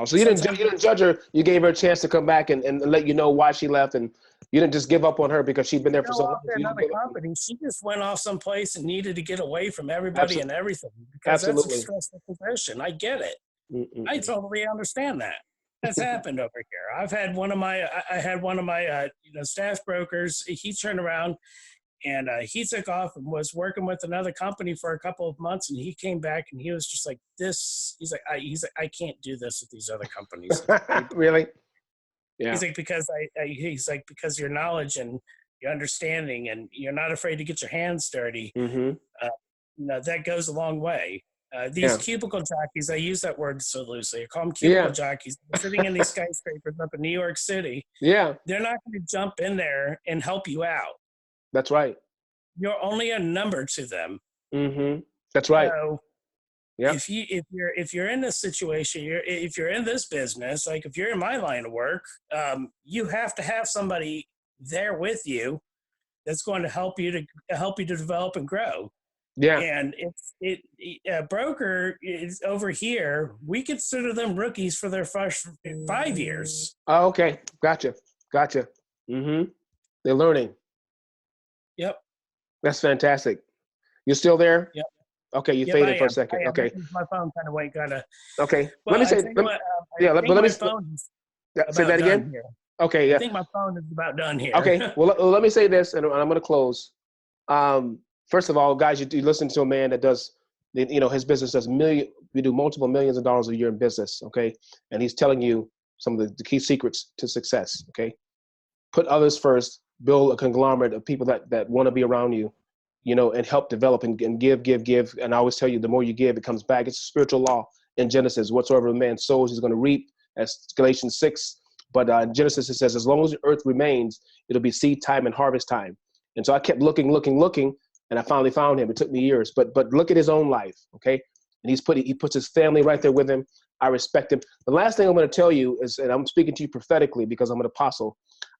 So you didn't judge her. You gave her a chance to come back and let you know why she left, and you didn't just give up on her because she'd been there for so long. Another company. She just went off someplace and needed to get away from everybody and everything, because that's a stressful position. I get it. I totally understand that. That's happened over here. I had one of my staff brokers. He turned around and he took off and was working with another company for a couple of months, and he came back and he was just like this. He's like, I can't do this with these other companies. Really? Yeah. He's like, because your knowledge and your understanding and you're not afraid to get your hands dirty, that goes a long way. These cubicle jockeys, I use that word so loosely. I call them cubicle jockeys. They're sitting in these skyscrapers up in New York City. Yeah. They're not going to jump in there and help you out. That's right. You're only a number to them. Mm-hmm. That's right. So yep. if you're in this situation, if you're in this business, like if you're in my line of work, you have to have somebody there with you that's going to help you to develop and grow. Yeah. And a broker is over here. We consider them rookies for their first 5 years. Oh, okay. Gotcha. Mm-hmm. They're learning. Yep. That's fantastic. You're still there? Yep. Okay, you faded for a second. Okay. My phone kind of went Okay. Well, let me say. Let me say that again. Here. Okay. Yeah. I think my phone is about done here. Okay. Well, let me say this, and I'm going to close. First of all, guys, you listen to a man that does, his business does we do multiple millions of dollars a year in business. Okay. And he's telling you some of the key secrets to success. Okay. Put others first, build a conglomerate of people that want to be around you, and help develop and give. And I always tell you, the more you give, it comes back. It's a spiritual law in Genesis. Whatsoever a man sows, he's going to reap. That's Galatians 6. But in Genesis, it says, as long as the earth remains, it'll be seed time and harvest time. And so I kept looking, and I finally found him. It took me years, but look at his own life, okay? And he puts his family right there with him. I respect him. The last thing I'm going to tell you is, and I'm speaking to you prophetically because I'm an apostle,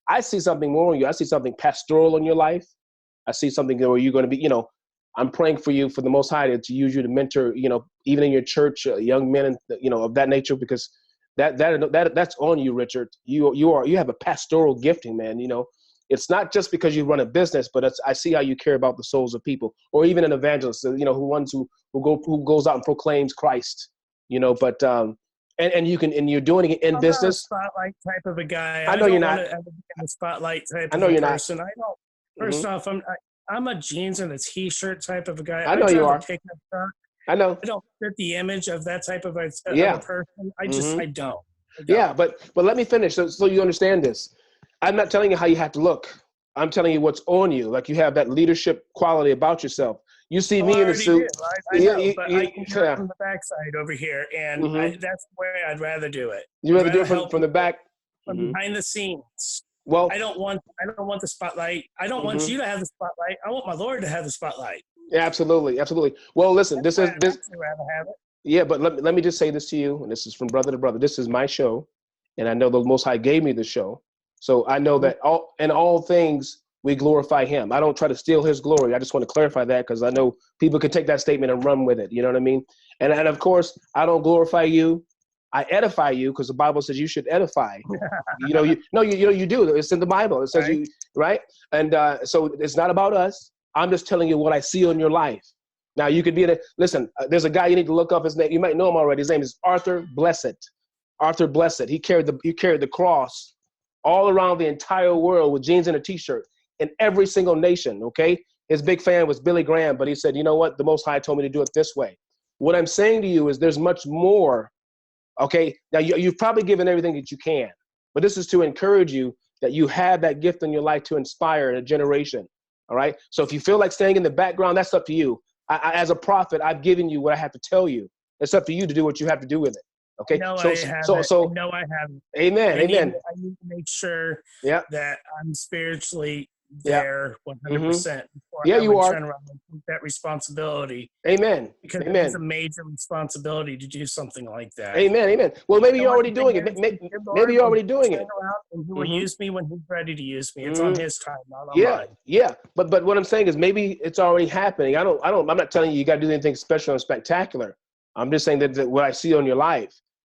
I see something more in you. I see something pastoral in your life. I see something where you're going to be, I'm praying for you for the Most High to use you to mentor, even in your church, young men, of that nature, because that's on you, Richard. You have a pastoral gifting, man. It's not just because you run a business, but I see how you care about the souls of people, or even an evangelist, who goes out and proclaims Christ, but and you're doing it in business. I'm not a spotlight type of a guy. I know you're not. I'm a spotlight type I know of a you're person. not. I don't. First off, I'm a jeans and a t-shirt type of a guy. I know you are. I know. I don't fit the image of that type of a person. I don't. Yeah, but let me finish so you understand this. I'm not telling you how you have to look. I'm telling you what's on you. Like, you have that leadership quality about yourself. You see me in a suit. I know, but I can do it from the backside over here, and that's the way I'd rather do it. You rather do it from the back? From behind the scenes. Well, I don't want the spotlight. I don't want you to have the spotlight. I want my Lord to have the spotlight. Yeah, absolutely. Well, listen, this is this. I'd rather have it. Yeah, but let me just say this to you, and this is from brother to brother. This is my show, and I know the Most High gave me the show. So I know that all things we glorify him. I don't try to steal his glory. I just want to clarify that, because I know people can take that statement and run with it. You know what I mean? And of course, I don't glorify you. I edify you, because the Bible says you should edify. you do. It's in the Bible. It says you, right? And so it's not about us. I'm just telling you what I see on your life. Now, you could be there's a guy you need to look up his name. You might know him already. His name is Arthur Blessed. Arthur Blessed. He carried the cross all around the entire world with jeans and a t-shirt in every single nation, okay? His big fan was Billy Graham, but he said, you know what? The Most High told me to do it this way. What I'm saying to you is there's much more, okay? Now, you've probably given everything that you can, but this is to encourage you that you have that gift in your life to inspire a generation, all right? So if you feel like staying in the background, that's up to you. As a prophet, I've given you what I have to tell you. It's up to you to do what you have to do with it. Okay. No, I haven't. Amen. I need to make sure that I'm spiritually there 100%. You are. Turn around and take that responsibility. Amen. Because it's a major responsibility to do something like that. Amen. Well, maybe you're already doing it. Maybe you're already doing it. And he will use me when he's ready to use me. It's on his time, not on mine. Yeah. But what I'm saying is maybe it's already happening. I'm not telling you got to do anything special and spectacular. I'm just saying that what I see on your life,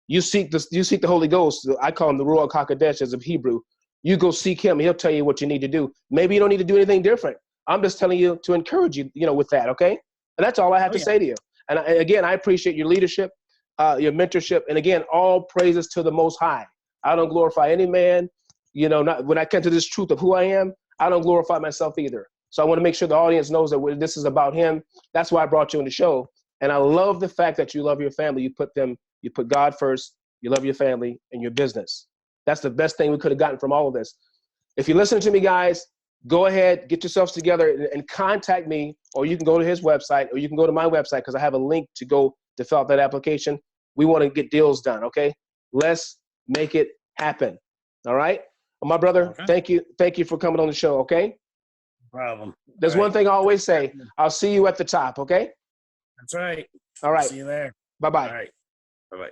you seek the Holy Ghost. I call him the Ruach HaKodesh as of Hebrew. You go seek him. He'll tell you what you need to do. Maybe you don't need to do anything different. I'm just telling you to encourage you, with that. Okay. And that's all I have to say to you. And again, I appreciate your leadership, your mentorship. And again, all praises to the Most High. I don't glorify any man, not when I come to this truth of who I am, I don't glorify myself either. So I want to make sure the audience knows that this is about him. That's why I brought you on the show. And I love the fact that you love your family. You put God first, you love your family and your business. That's the best thing we could have gotten from all of this. If you're listening to me, guys, go ahead, get yourselves together and contact me, or you can go to his website, or you can go to my website, because I have a link to go to fill out that application. We want to get deals done, okay? Let's make it happen. All right? Well, my brother, Okay. thank you. Thank you for coming on the show, okay? No problem. There's one thing I always say. I'll see you at the top, okay? That's right. All right. See you there. Bye-bye. All right. Bye-bye.